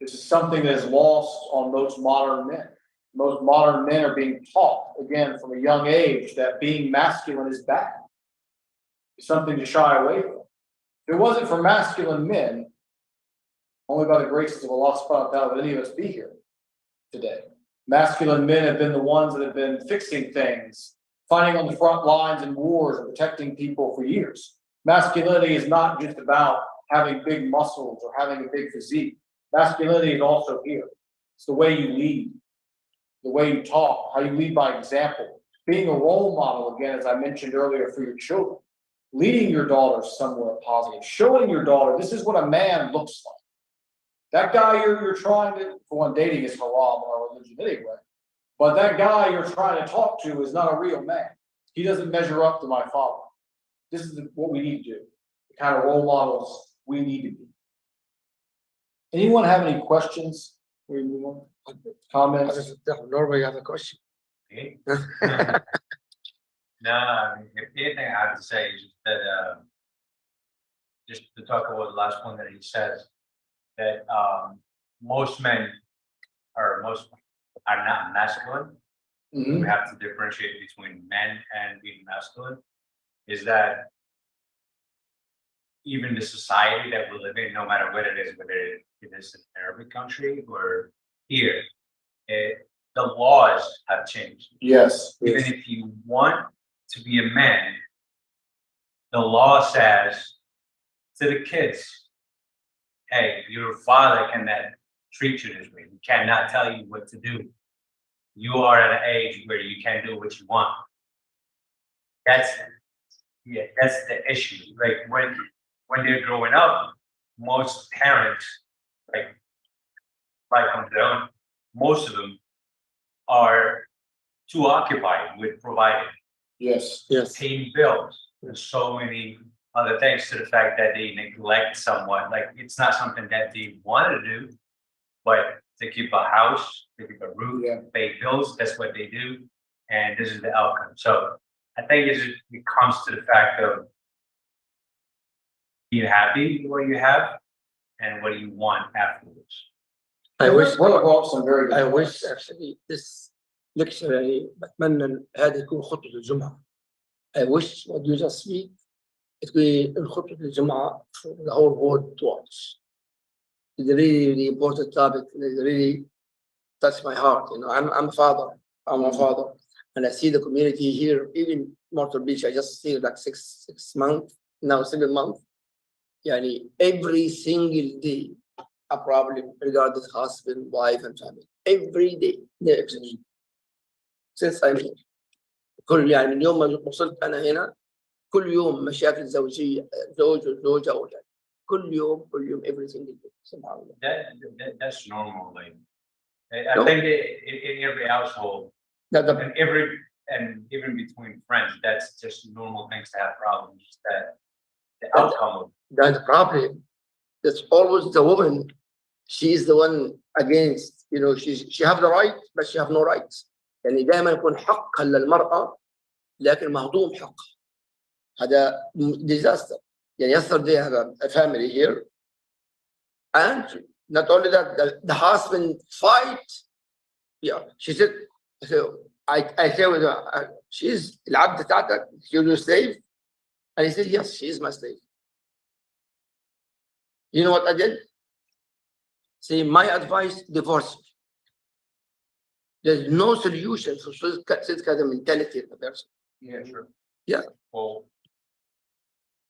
This is something that is lost on most modern men. Most modern men are being taught, again, from a young age, that being masculine is bad. It's something to shy away from. If it wasn't for masculine men, only by the graces of Allah subhanahu wa ta'ala would any of us be here today. Masculine men have been the ones that have been fixing things, fighting on the front lines in wars and protecting people for years. Masculinity is not just about having big muscles or having a big physique. Masculinity is also here. It's the way you lead, the way you talk, how you lead by example, being a role model, again, as I mentioned earlier, for your children, leading your daughter somewhere positive, showing your daughter this is what a man looks like. That guy you're trying to, for one, dating is haram in our religion anyway, but that guy you're trying to talk to is not a real man. He doesn't measure up to my father. This is what we need to do, the kind of role models we need to be. Anyone have any questions? We move on. Comments? Norway, you have a question. Me? No, I mean, if anything I have to say is that, just to talk about the last one that he says, that most men are not masculine. Mhm. We have to differentiate between men and being masculine. Is that even the society that we live in, no matter what it is, whether it is an Arabic country or here, the laws have changed. Yes. Even if you want to be a man, the law says to the kids, hey, your father cannot treat you this way. He cannot tell you what to do. You are at an age where you can do what you want. That's the issue. Like when they're growing up, most parents, like on their own, most of them are too occupied with providing, Yes. paying bills. There's so many other things to the fact that they neglect somewhat. Like it's not something that they want to do, but to keep a house, to keep a roof, pay bills, that's what they do. And this is the outcome. So I think it comes to the fact of being happy with what you have and what you want afterwards. I wish brought up some very good I points. wish actually this lecture يعني بتمنى هذا يكون خطبة الجمعة. I wish what you just speak it will خطبة الجمعة for the whole world to watch. It's a really important topic. It really touched my heart. You know, I'm a father. I'm a father, and I see the community here. Even Myrtle Beach, I just see like six months now, 7 months. Yani every single day a problem regarding husband, wife, and family. Every day, no exception. Since I'm here. كل يعني من يوم ما وصلت أنا هنا كل يوم مشاكل زوجية زوج وزوجة أولاد كل يوم every single day. Somehow. That's normal. Like I think in every household, and even between friends, that's just normal things to have problems. That the outcome of That's the problem. That's always the woman. She is the one against. You know, she have the right, but she have no rights. يعني دائما يكون حقا للمرأة لكن مهضوم حقها. هذا disaster. يعني yesterday I have a family here, and not only that, the husband fight. Yeah, she said. So I say with her, she's العبد بتاعتك, you're your slave, and he said yes, she is my slave. You know what I did? Say my advice: divorce. There's no solution for this kind of mentality in the person. yeah, sure. Yeah. Well,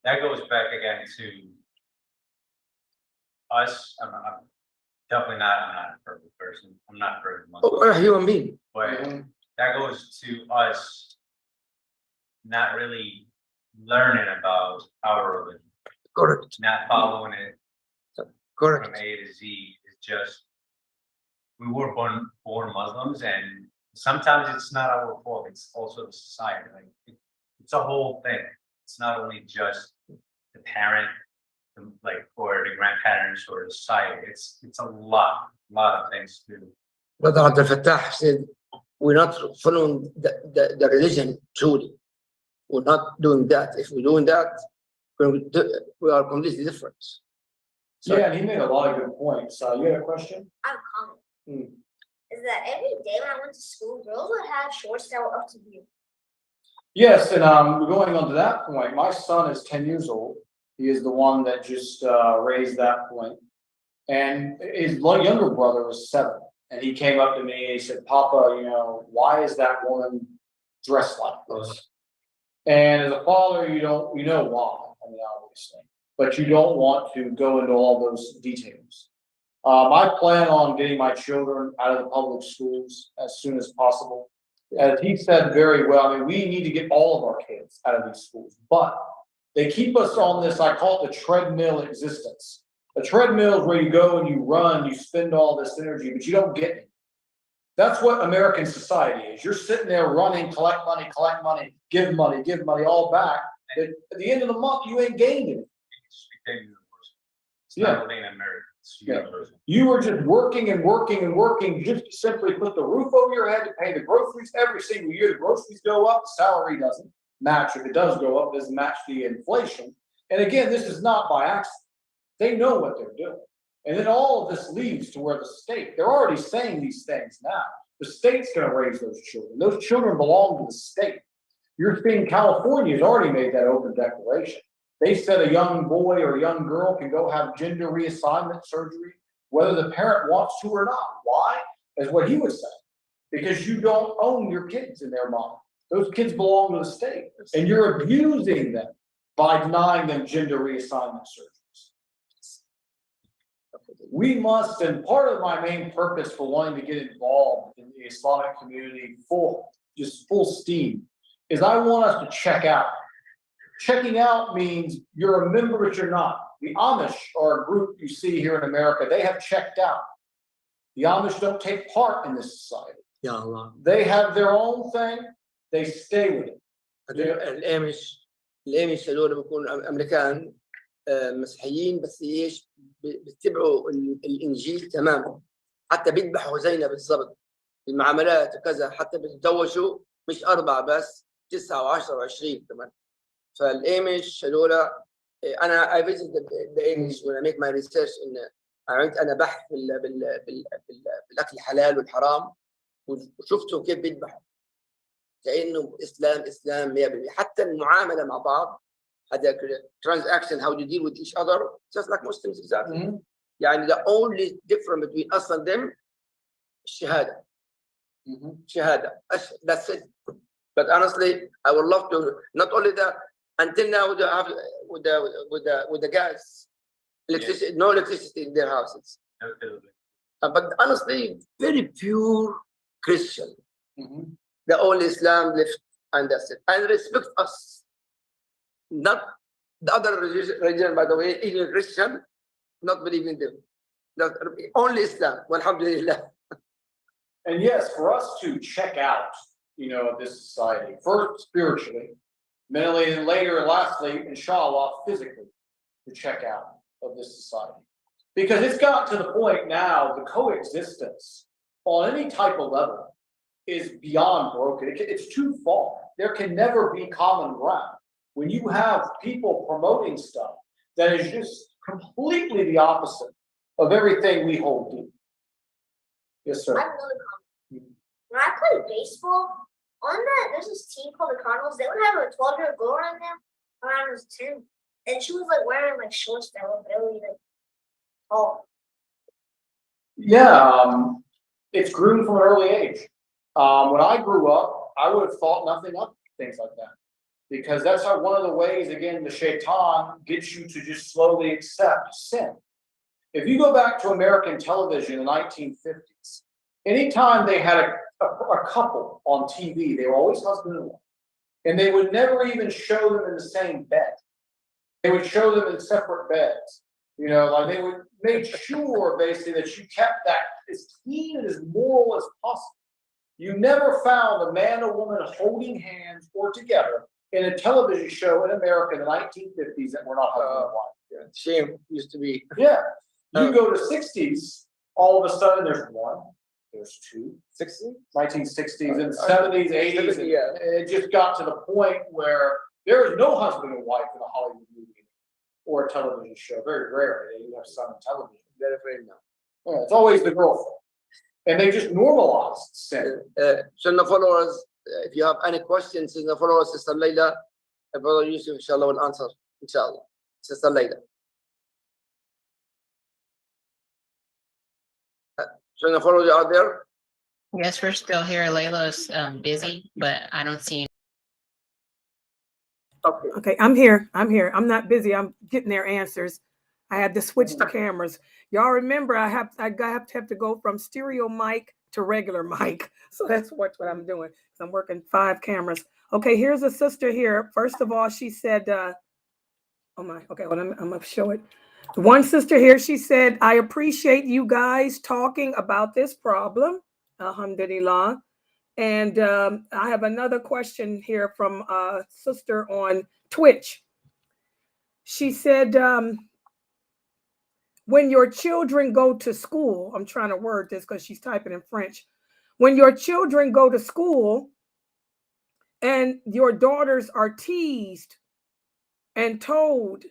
that goes back again to us. I'm definitely not. I'm not a perfect person. I'm not a perfect Muslim. Oh, we're a human being. But that goes to us not really learning about our religion, Correct. not following it Correct. from A to Z. It's just we were born Muslims, and sometimes it's not our fault. It's also the society. Like it's a whole thing. It's not only just the parent, like or the grandparents or the society. It's a lot of things to do. Brother Abdel Fattah said, we're not following the religion truly. We're not doing that. If we're doing that, we are completely different. So, Yeah, and he made a lot of good points. You had a question? I have a comment. Is that every day when I went to school, girls would have shorts that were up to here. Yes, and going on to that point, my son is 10 years old. He is the one that just raised that point. And his younger brother was 7. And he came up to me and he said, Papa, you know, why is that woman dressed like this? And as a father, you know why, I mean, obviously. but you don't want to go into all those details. I plan on getting my children out of the public schools as soon as possible. As he said very well, I mean, we need to get all of our kids out of these schools, but they keep us on this, I call it the treadmill existence. A treadmill is where you go and you run, you spend all this energy, but you don't get it. That's what American society is. You're sitting there running, collect money, give money, all back. But at the end of the month, you ain't gained it. It's became universal. It's Yeah. not only in America, it's Yeah. universal. You were just working and working and working just to simply put the roof over your head to pay the groceries every single year. The groceries go up, the salary doesn't match. If it does go up, it doesn't match the inflation. And again, this is not by accident. They know what they're doing. And then all of this leads to where the state, they're already saying these things now. The state's going to raise those children. Those children belong to the state. You're seeing California has already made that open declaration. They said a young boy or a young girl can go have gender reassignment surgery, whether the parent wants to or not. Why? Is what he was saying. Because you don't own your kids in their mind. Those kids belong to the state. And you're abusing them by denying them gender reassignment surgeries. We must, and part of my main purpose for wanting to get involved in the Islamic community full steam, is I want us to check out. Checking out means you're a member, but you're not. The Amish are a group you see here in America. They have checked out. The Amish don't take part in this society. Ya Allah. They have their own thing. They stay with it. الامش هذول بيكونوا امريكان مسيحيين بس ايش بيتبعوا الانجيل تماما حتى بيذبحوا زينا بالضبط المعاملات وكذا حتى بيتزوجوا مش 4 بس 9 و10 و20 كمان فالامش هذول انا I visit the Amish when I make my research ان عملت انا بحث بالاكل الحلال والحرام وشفتوا كيف بيذبحوا كأنه إسلام 100% حتى المعاملة مع بعض هذا transaction how you deal with each other just like Muslims exactly يعني the only difference between us and them الشهادة شهادة that's it but honestly I would love to not only that until now with the gas electricity no electricity in their houses but honestly very pure Christian the only Islam left and that's it. And respect us. Not the other religion, by the way, even Christian, not believing them. Not, only Islam. Alhamdulillah. And yes, for us to check out, this society, first spiritually, mentally, and later, and lastly, inshallah, physically, to check out of this society. Because it's gotten to the point now, the coexistence on any type of level is beyond broken. It's too far. There can never be common ground. When you have people promoting stuff that is just completely the opposite of everything we hold dear. Yes, sir. I have another comment. When I played baseball, there's this team called the Cardinals. They would have a 12-year-old girl around them when I was 10. And she was like wearing like shorts that were barely like tall. Yeah, it's groomed from an early age. When I grew up, I would have thought nothing of things like that. Because that's how one of the ways, again, the shaitan gets you to just slowly accept sin. If you go back to American television in the 1950s, anytime they had a couple on TV, they were always husband and wife. And they would never even show them in the same bed. They would show them in separate beds. Like they would make sure basically that you kept that as clean and as moral as possible. You never found a man or woman holding hands or together in a television show in America in the 1950s that were not husband and wife. Yeah, shame used to be. Yeah. You go to 60s, all of a sudden there's one, there's two. 60? 1960s and 70s, 80s. And yeah. it just got to the point where there is no husband and wife in a Hollywood movie or a television show. Very rarely you have some television. Very afraid now. Yeah, it's always the girlfriend. And they just normalized sin. Sunnahfollowers, if you have any questions, Sunnahfollowers, Sister Layla, Brother Youssef, inshallah, will answer. Inshallah. Sister Layla. Sunnahfollowers out there? Yes, we're still here. Layla's busy, but I don't see Okay. Okay, I'm here. I'm not busy. I'm getting their answers. I had to switch the cameras. Y'all remember I have to go from stereo mic to regular mic. So that's what I'm doing. So I'm working 5 cameras. Okay, here's a sister here. First of all, she said, oh my, okay, well, I'm gonna show it. One sister here, she said, I appreciate you guys talking about this problem. Alhamdulillah. And I have another question here from a sister on Twitch. She said, when your children go to school, I'm trying to word this because she's typing in French. When your children go to school and your daughters are teased and told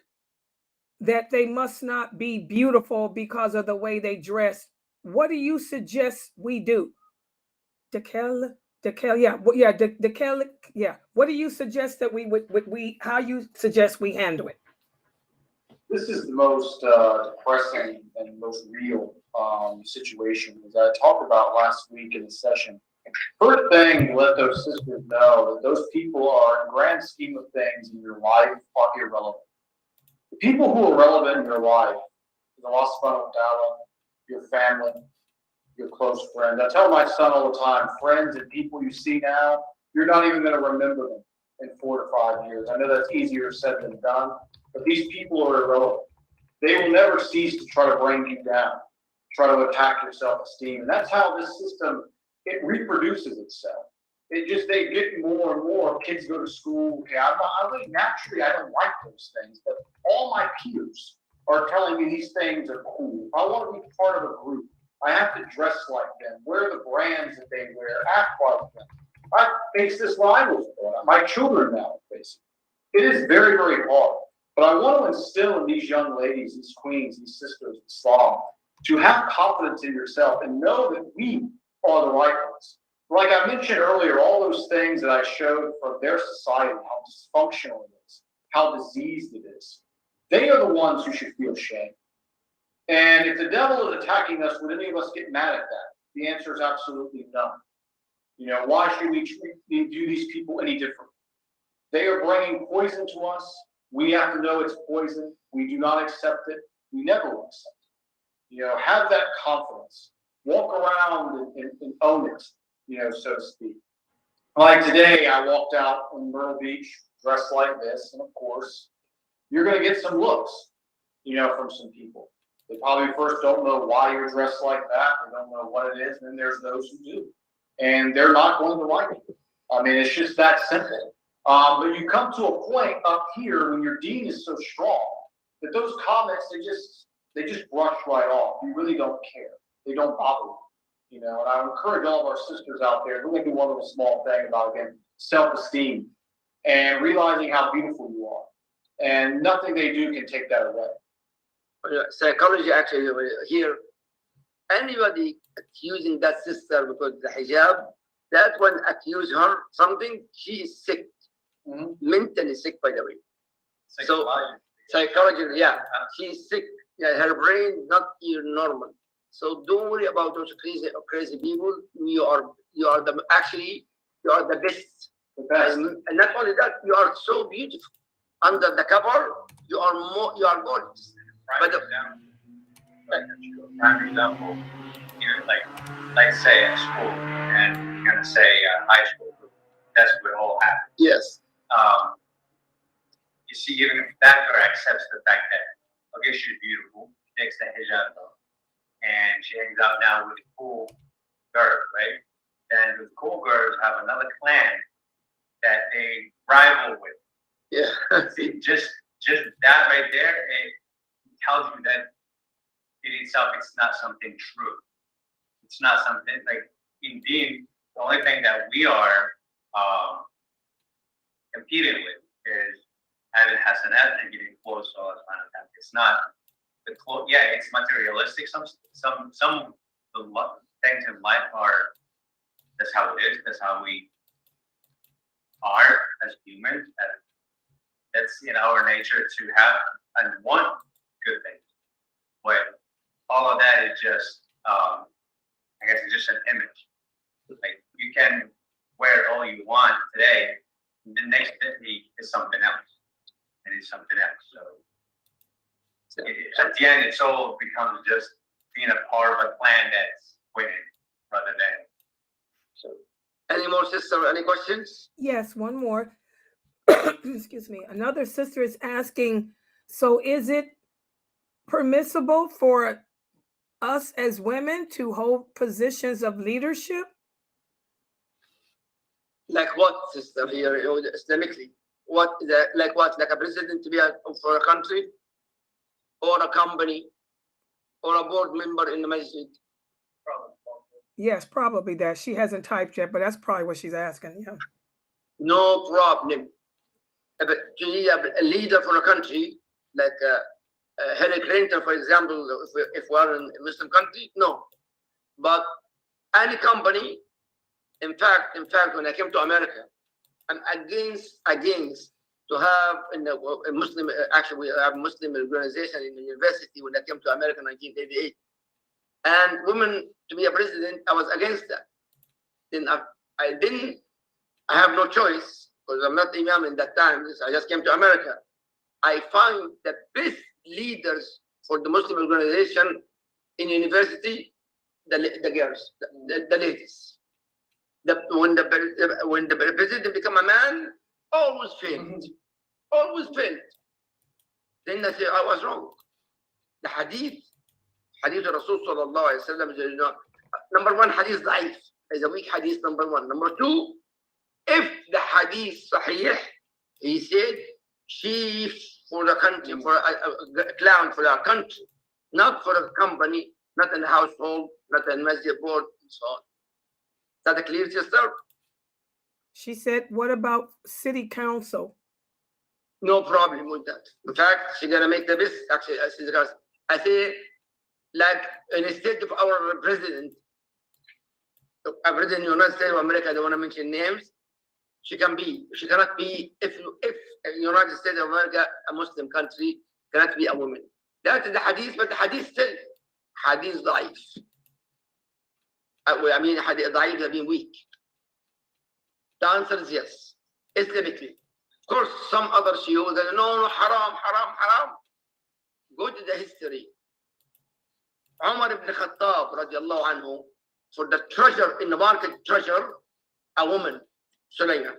that they must not be beautiful because of the way they dress, what do you suggest we do? Dekel, yeah, Dekel, yeah. What do you suggest that how you suggest we handle it? This is the most depressing and most real situation, as I talked about last week in the session. First thing, let those sisters know that those people are, in the grand scheme of things in your life, are irrelevant. The people who are relevant in your life is Allah subhanahu wa ta'ala, your family, your close friends. I tell my son all the time, friends and people you see now, you're not even going to remember them in 4 to 5 years. I know that's easier said than done, but these people are irrelevant. They will never cease to try to bring you down, try to attack your self-esteem. And that's how this system, it reproduces itself. They get more and more. Kids go to school. Okay, naturally, I don't like those things, but all my peers are telling me these things are cool. I want to be part of a group. I have to dress like them, wear the brands that they wear, act like them. I face this when I was growing up. My children now face it. It is very, very hard. But I want to instill in these young ladies, these queens, these sisters of Islam, to have confidence in yourself and know that we are the right ones. Like I mentioned earlier, all those things that I showed from their society, how dysfunctional it is, how diseased it is, they are the ones who should feel shame. And if the devil is attacking us, would any of us get mad at that? The answer is absolutely none. You know, why should we do these people any different? They are bringing poison to us. We have to know it's poison. We do not accept it. We never will accept it. You know, have that confidence. Walk around and own it, you know, so to speak. Like today, I walked out on Myrtle Beach dressed like this, and of course, you're going to get some looks, you know, from some people. They probably first don't know why you're dressed like that. They don't know what it is. And then there's those who do. And they're not going to like it. I mean, it's just that simple. But you come to a point up here when your deen is so strong that those comments, they just brush right off. You really don't care. They don't bother you. You know, and I encourage all of our sisters out there, we're going to do one little small thing about, again, self-esteem and realizing how beautiful you are. And nothing they do can take that away. Psychology actually here, anybody accusing that sister because the hijab, that one accuse her something, she is sick, mentally sick, by the way. So psychology, yeah, she's sick. Yeah, her brain not even normal. So don't worry about those crazy people. You are the best. And not only that, you are so beautiful. Under the cover, you are gorgeous. But prime example, you know, like say at school, and you're gonna say high school, that's what all happens. yes. You see, even if that girl accepts the fact that, okay, she's beautiful, she takes the hijab off, and she hangs out now with the cool girls, right? Then the cool girls have another clan that they rival with. Yeah. See, just that right there, it tells you that it itself, it's not something true. It's not something like, indeed, the only thing that we are competing with is having hasanat and getting close to Allah subhanahu wa ta'ala. It's not the close, yeah, it's materialistic. Some the things in life are, that's how it is, that's how we are as humans. That's in our nature to have and want good things. But all of that is just, I guess it's just an image. Like, you can wear all you want today, the next day is something else, and it's something else. So at the end, it's all becomes just being a part of a plan that's winning rather than. So, any more, sister? Any questions? Yes, one more. Excuse me. Another sister is asking, so is it permissible for us as women to hold positions of leadership? Like what, sister? Here, Islamically, what? Like what? Like a president to be for a country, or a company, or a board member in the masjid? Yes, probably that. She hasn't typed yet, but that's probably what she's asking. Yeah. No problem. But to be a leader for a country, like Hillary Clinton, for example, if we're in a Muslim country, no. But any company, in fact, when I came to America, I'm against to have a Muslim. Actually, we have a Muslim organization in the university when I came to America in 1988. And women to be a president, I was against that. Then I have no choice because I'm not imam in that time. I just came to America. I found the best leaders for the Muslim organization in university, the girls, the ladies. When the president become a man, always failed. Always failed. Then I say I was wrong. The hadith Rasul sallallahu alaihi wasallam, number one, hadith da'if is a weak hadith, number one. Number two, if the hadith sahih, he said chief for the country, for a clown for our country, not for a company, not in the household, not in masjid board, and so on. Is that a clear, sister? She said, what about city council? No problem with that. In fact, she's gonna make the best. Actually, I say, like instead of our president of the United States of America, I don't want to mention names. She cannot be. If the United States of America, a Muslim country, cannot be a woman. That is the hadith, but the hadith still hadith da'if. I mean, hadith da'if have been weak. The answer is yes, Islamically. Of course, some other shi'os say no, haram. Go to the history. Umar ibn Khattab radiallahu anhu, for the treasure in the market, a woman, Sulayman,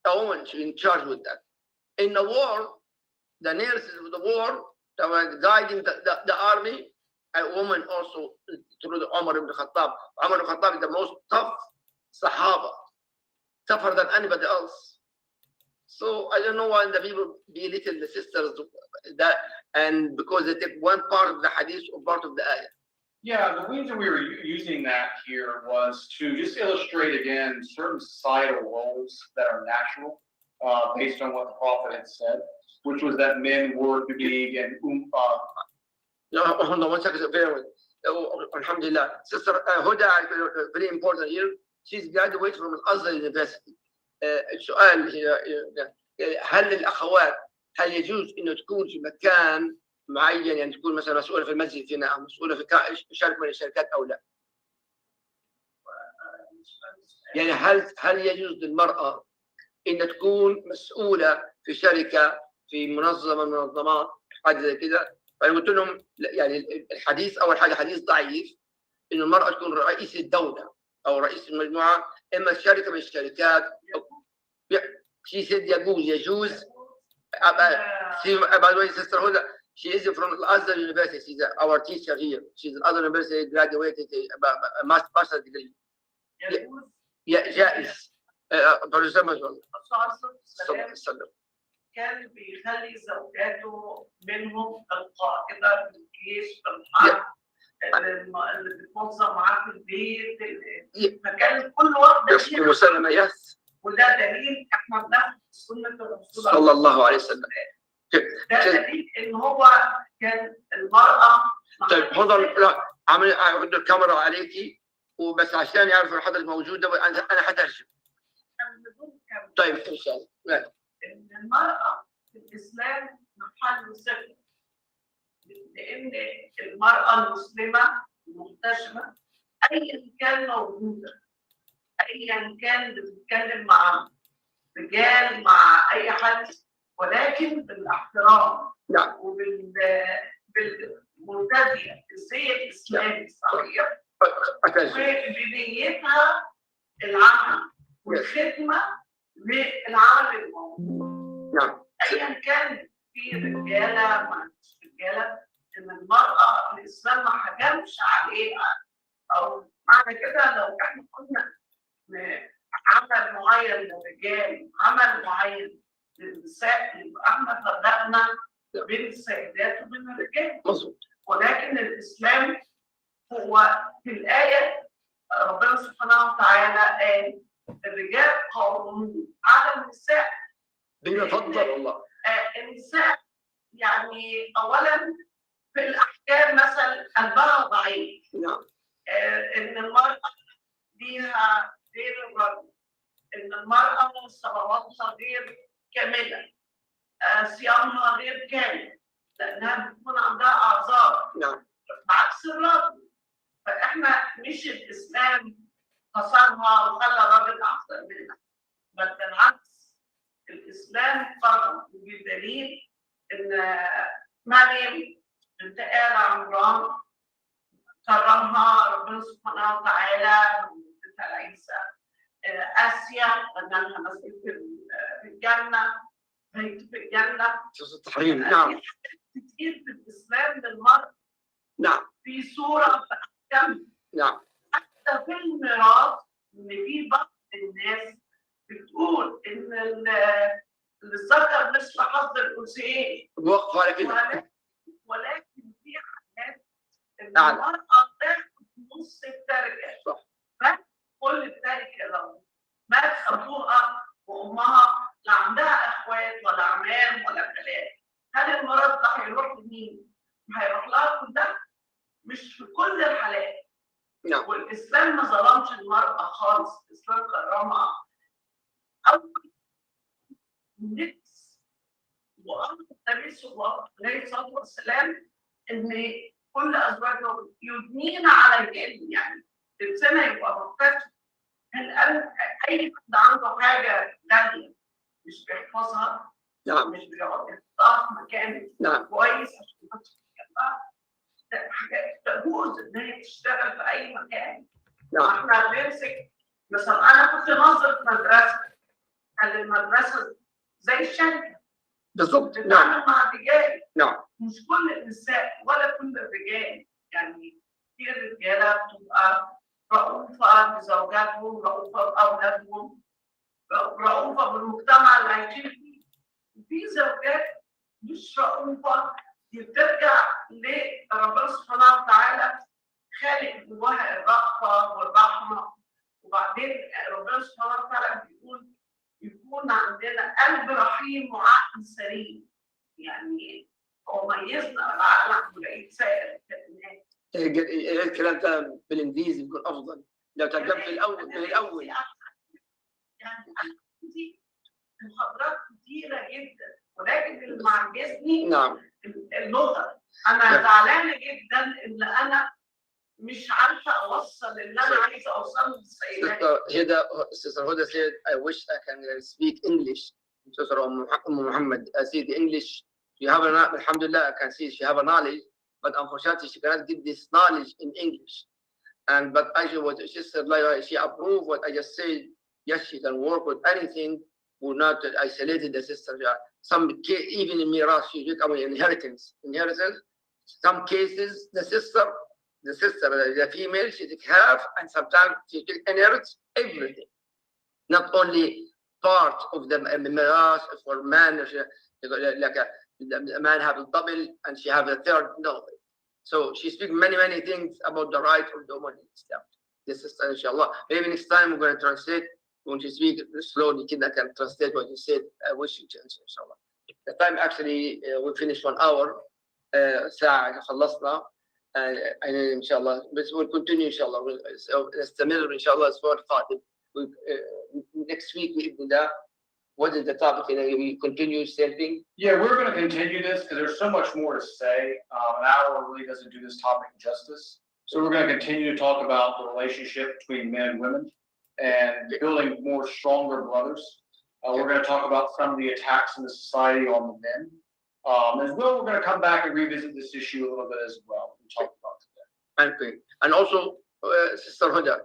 a woman, she's in charge with that. In the war, the nurses of the war that were guiding the army, a woman also through the Umar ibn Khattab. Umar ibn Khattab is the most tough Sahaba, tougher than anybody else. So I don't know why the people belittle the sisters that, and because they take one part of the hadith or part of the ayah. Yeah, the reason we were using that here was to just illustrate again certain societal roles that are natural, based on what the Prophet had said, which was that men were to be again. No, hold on 1 second. Alhamdulillah, Sister Huda, very important here. She's graduated from Al-Azhar University. السؤال هل الأخوات هل يجوز إنه تكون في مكان معين، يعني تكون مثلا مسؤولة في المسجد هنا أو مسؤولة في شركة من الشركات أو لا؟ يعني هل يجوز للمرأة إن تكون مسؤولة في شركة في منظمة من المنظمات حاجة زي كده؟ فأنا قلت لهم يعني الحديث أول حاجة حديث ضعيف إنه المرأة تكون رئيس الدولة أو رئيس المجموعة، إما شركة من الشركات. She said يجوز. By the way, Sister Huda, she is from Al-Azhar University. She's our teacher here. She's an Al-Azhar University, graduated a master's degree. جائز. كان بيخلي زوجاته منهم القائدة في الجيش، في الحرب، اللي بتنظم معاه في البيت، فكان كل واحدة فيها. وده دليل احنا بناخد سنة الرسول صلى الله عليه وسلم. ده دليل ان هو كان المرأة. طيب حضر، لا عامل احط الكاميرا عليكي وبس عشان يعرفوا حضرتك موجودة وانا حترجم. طيب ان شاء الله. ان المرأة في الاسلام محل ثقة، لان المرأة المسلمة المحتشمة ايا كان موجودة، ايا كان بتتكلم معاه، رجال مع اي حد، ولكن بالاحترام نعم. بالمرتدية الزي الاسلامي الصحيح أتجه. وبنيتها العمل والخدمة للعمل الموجود. نعم. ايا كان في رجاله ما فيش رجاله، ان المراه الاسلام ما حكمش عليها، او معنى كده لو احنا قلنا عمل معين للرجال عمل معين للنساء يبقى احنا فرقنا بين السيدات وبين الرجال. مظبوط. ولكن الاسلام هو في الايه ربنا سبحانه وتعالى قال الرجال قوامون على النساء بما فضل الله. النساء يعني اولا في الاحكام مثلا قلبها ضعيف. نعم. ان المراه ليها غير الرجل، ان المراه صلواتها غير كامله، صيامها غير كامل لانها بتكون عندها اعذار. نعم. بعكس الرجل، فاحنا مش الاسلام قصرها وخلى الراجل احسن منها، بل بالعكس الاسلام فرض بدليل ان مريم بنت آل عمران كرمها ربنا سبحانه وتعالى بنت عيسى، آسيا بنى لها مسجد في الجنة، بيت في الجنة. التحريم. نعم. كتير في الإسلام للمرأة. نعم. في سورة في أحكام. نعم. حتى في الميراث إن في بعض الناس بتقول إن الذكر مثل حظ الأنثيين. وقف على كده. ولكن في حاجات المرأة بتاخد نص التركة. صح. كل التركة لو مات أبوها وأمها لا عندها إخوات ولا عمام ولا خالات، هل المرض ده هيروح لمين؟ هيروح لها كلها؟ مش في كل الحالات. نعم. والإسلام ما ظلمش المرأة خالص، الإسلام كرمها. أول نفس وأمر النبي صلى الله عليه الصلاة والسلام إن كل أزواجه يدنين عليهن، يعني لبسنا يبقى مختلف. أي حد عنده حاجة غالية مش بيحفظها. نعم. مش بيقعد يحطها في مكان. نعم. كويس عشان ما تبقى حاجات تجوز إن هي تشتغل في أي مكان. نعم. إحنا بنمسك مثلا أنا كنت ناظر مدرسة، كان المدرسة زي الشركة. بالضبط. نعم. بتتعامل مع الرجال. نعم. مش كل النساء ولا كل الرجال، يعني في رجالة بتبقى رؤوفة بزوجاتهم، رؤوفة بأولادهم، رؤوفة بالمجتمع اللي عايشين فيه. وفي زوجات مش رؤوفة، بترجع لربنا سبحانه وتعالى خالق جواها الرأفة والرحمة. وبعدين ربنا سبحانه وتعالى بيقول يكون عندنا قلب رحيم وعقل سليم. يعني هو ميزنا العقل عن بقية سائر الكائنات. الكلام ده بالانجليزي بيكون افضل لو ترجمت من الاول. يعني عندي محاضرات كتيره جدا، ولكن اللي معجزني نعم اللغه. انا زعلانه جدا ان انا مش عارفه اوصل اللي انا عايزه اوصله للسيدات. Sister Huda said, I wish I can speak English. Sister Muhammad said English. She have alhamdulillah, I can see she have a knowledge, but unfortunately she cannot give this knowledge in English. But what she said, like she approved what I just said. Yes, she can work with anything. We're not isolated the sister. Some even in miras, she took away inheritance. Some cases, the female, she took half, and sometimes she took inherits everything. Not only part of the miras for man, like the man have a double and she have a third. No. So she speaks many things about the right of the woman in Islam. This sister, inshallah. Maybe next time we're going to translate. When you speak slowly, I can translate what you said. I wish you to answer, inshallah. The time actually we finished 1 hour. ساعة خلصنا. إن شاء الله. But we'll continue إن شاء الله. نستمر إن شاء الله الأسبوع القادم. Next week بإذن الله. What is the topic? We continue same thing. Yeah, we're going to continue this because there's so much more to say. An hour really doesn't do this topic justice. So we're going to continue to talk about the relationship between men and women and building more stronger brothers. We're going to talk about some of the attacks in the society on the men. As well, we're going to come back and revisit this issue a little bit as well. We talked about today. Okay. And also, Sister Huda,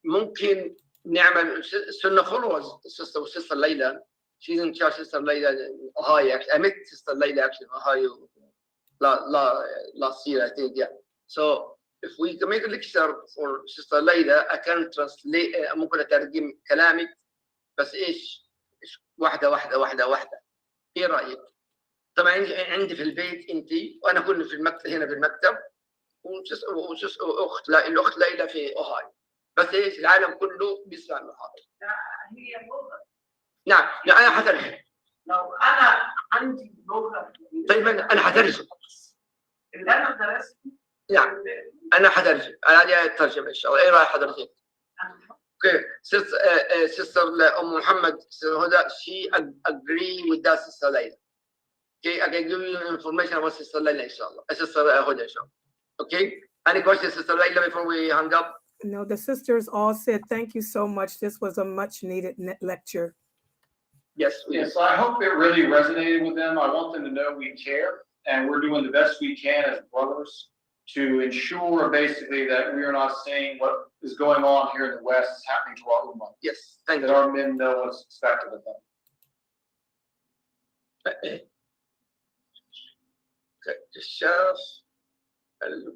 ممكن نعمل Sunnah followers, Sister Layla. She's in charge, Sister Layla in Ohio. Actually, I met Sister Layla actually in Ohio last year, I think. Yeah. So if we can make a lecture for Sister Layla, I can translate. ممكن أترجم كلامك بس إيش واحدة واحدة واحدة واحدة. إيه رأيك؟ طبعا عندي في البيت أنت وأنا كنا في المكتب هنا في المكتب الأخت ليلى في أوهايو. بس إيش العالم كله بيسمع المحاضرة. هي لغة. نعم أنا حترجم. لو أنا عندي لغة. طيب أنا حترجم. اللي أنا درسته. نعم أنا حترجم. أنا جاي أترجم إن شاء الله. إيه رأي حضرتك؟ Okay, sister Muhammad, Sister Huda, she agree with that, Sister Layla. Okay, I can give you information about Sister Layla, inshallah. Sister Huda, inshallah. Okay, any questions, Sister Layla, before we hang up? No, the sisters all said thank you so much. This was a much needed lecture. Yes, Yes, I hope it really resonated with them. I want them to know we care, and we're doing the best we can as brothers to ensure basically that we are not saying what is going on here in the West is happening to our Ummah. Yes, thank That you. our men know what's expected of them. الشاف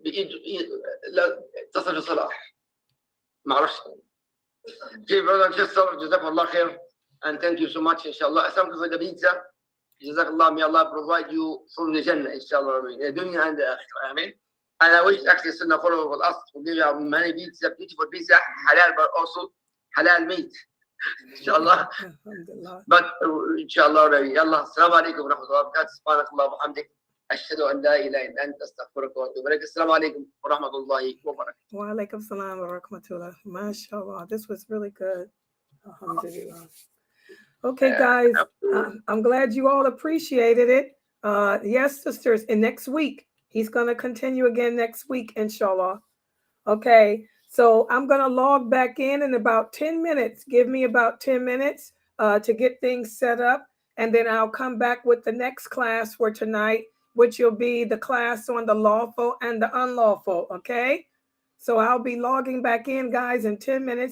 بإيد لا اتصل بصلاح ما اعرفش كيف brother sister جزاكم الله خير and thank you so much إن شاء الله أسامك for the pizza جزاك الله may Allah provide you from the Jannah إن شاء الله الدنيا عند آخرة آمين. And I wish actually Sunnah followers will ask to give you many pizza, beautiful pizza, halal but also halal meat. Inshallah. But inshallah, يلا السلام عليكم ورحمة الله وبركاته. سبحانك اللهم وبحمدك أشهد أن لا إله إلا أنت أستغفرك وأتوب إليك. السلام عليكم ورحمة الله وبركاته. Wa alaikum salam wa rahmatullah. MashaAllah. This was really good. Alhamdulillah. Okay, guys. I'm glad you all appreciated it. Yes, sisters. And next week, he's going to continue again next week, inshallah. Okay. So I'm going to log back in about 10 minutes. Give me about 10 minutes to get things set up. And then I'll come back with the next class for tonight, which will be the class on the lawful and the unlawful. Okay. So I'll be logging back in, guys, in 10 minutes.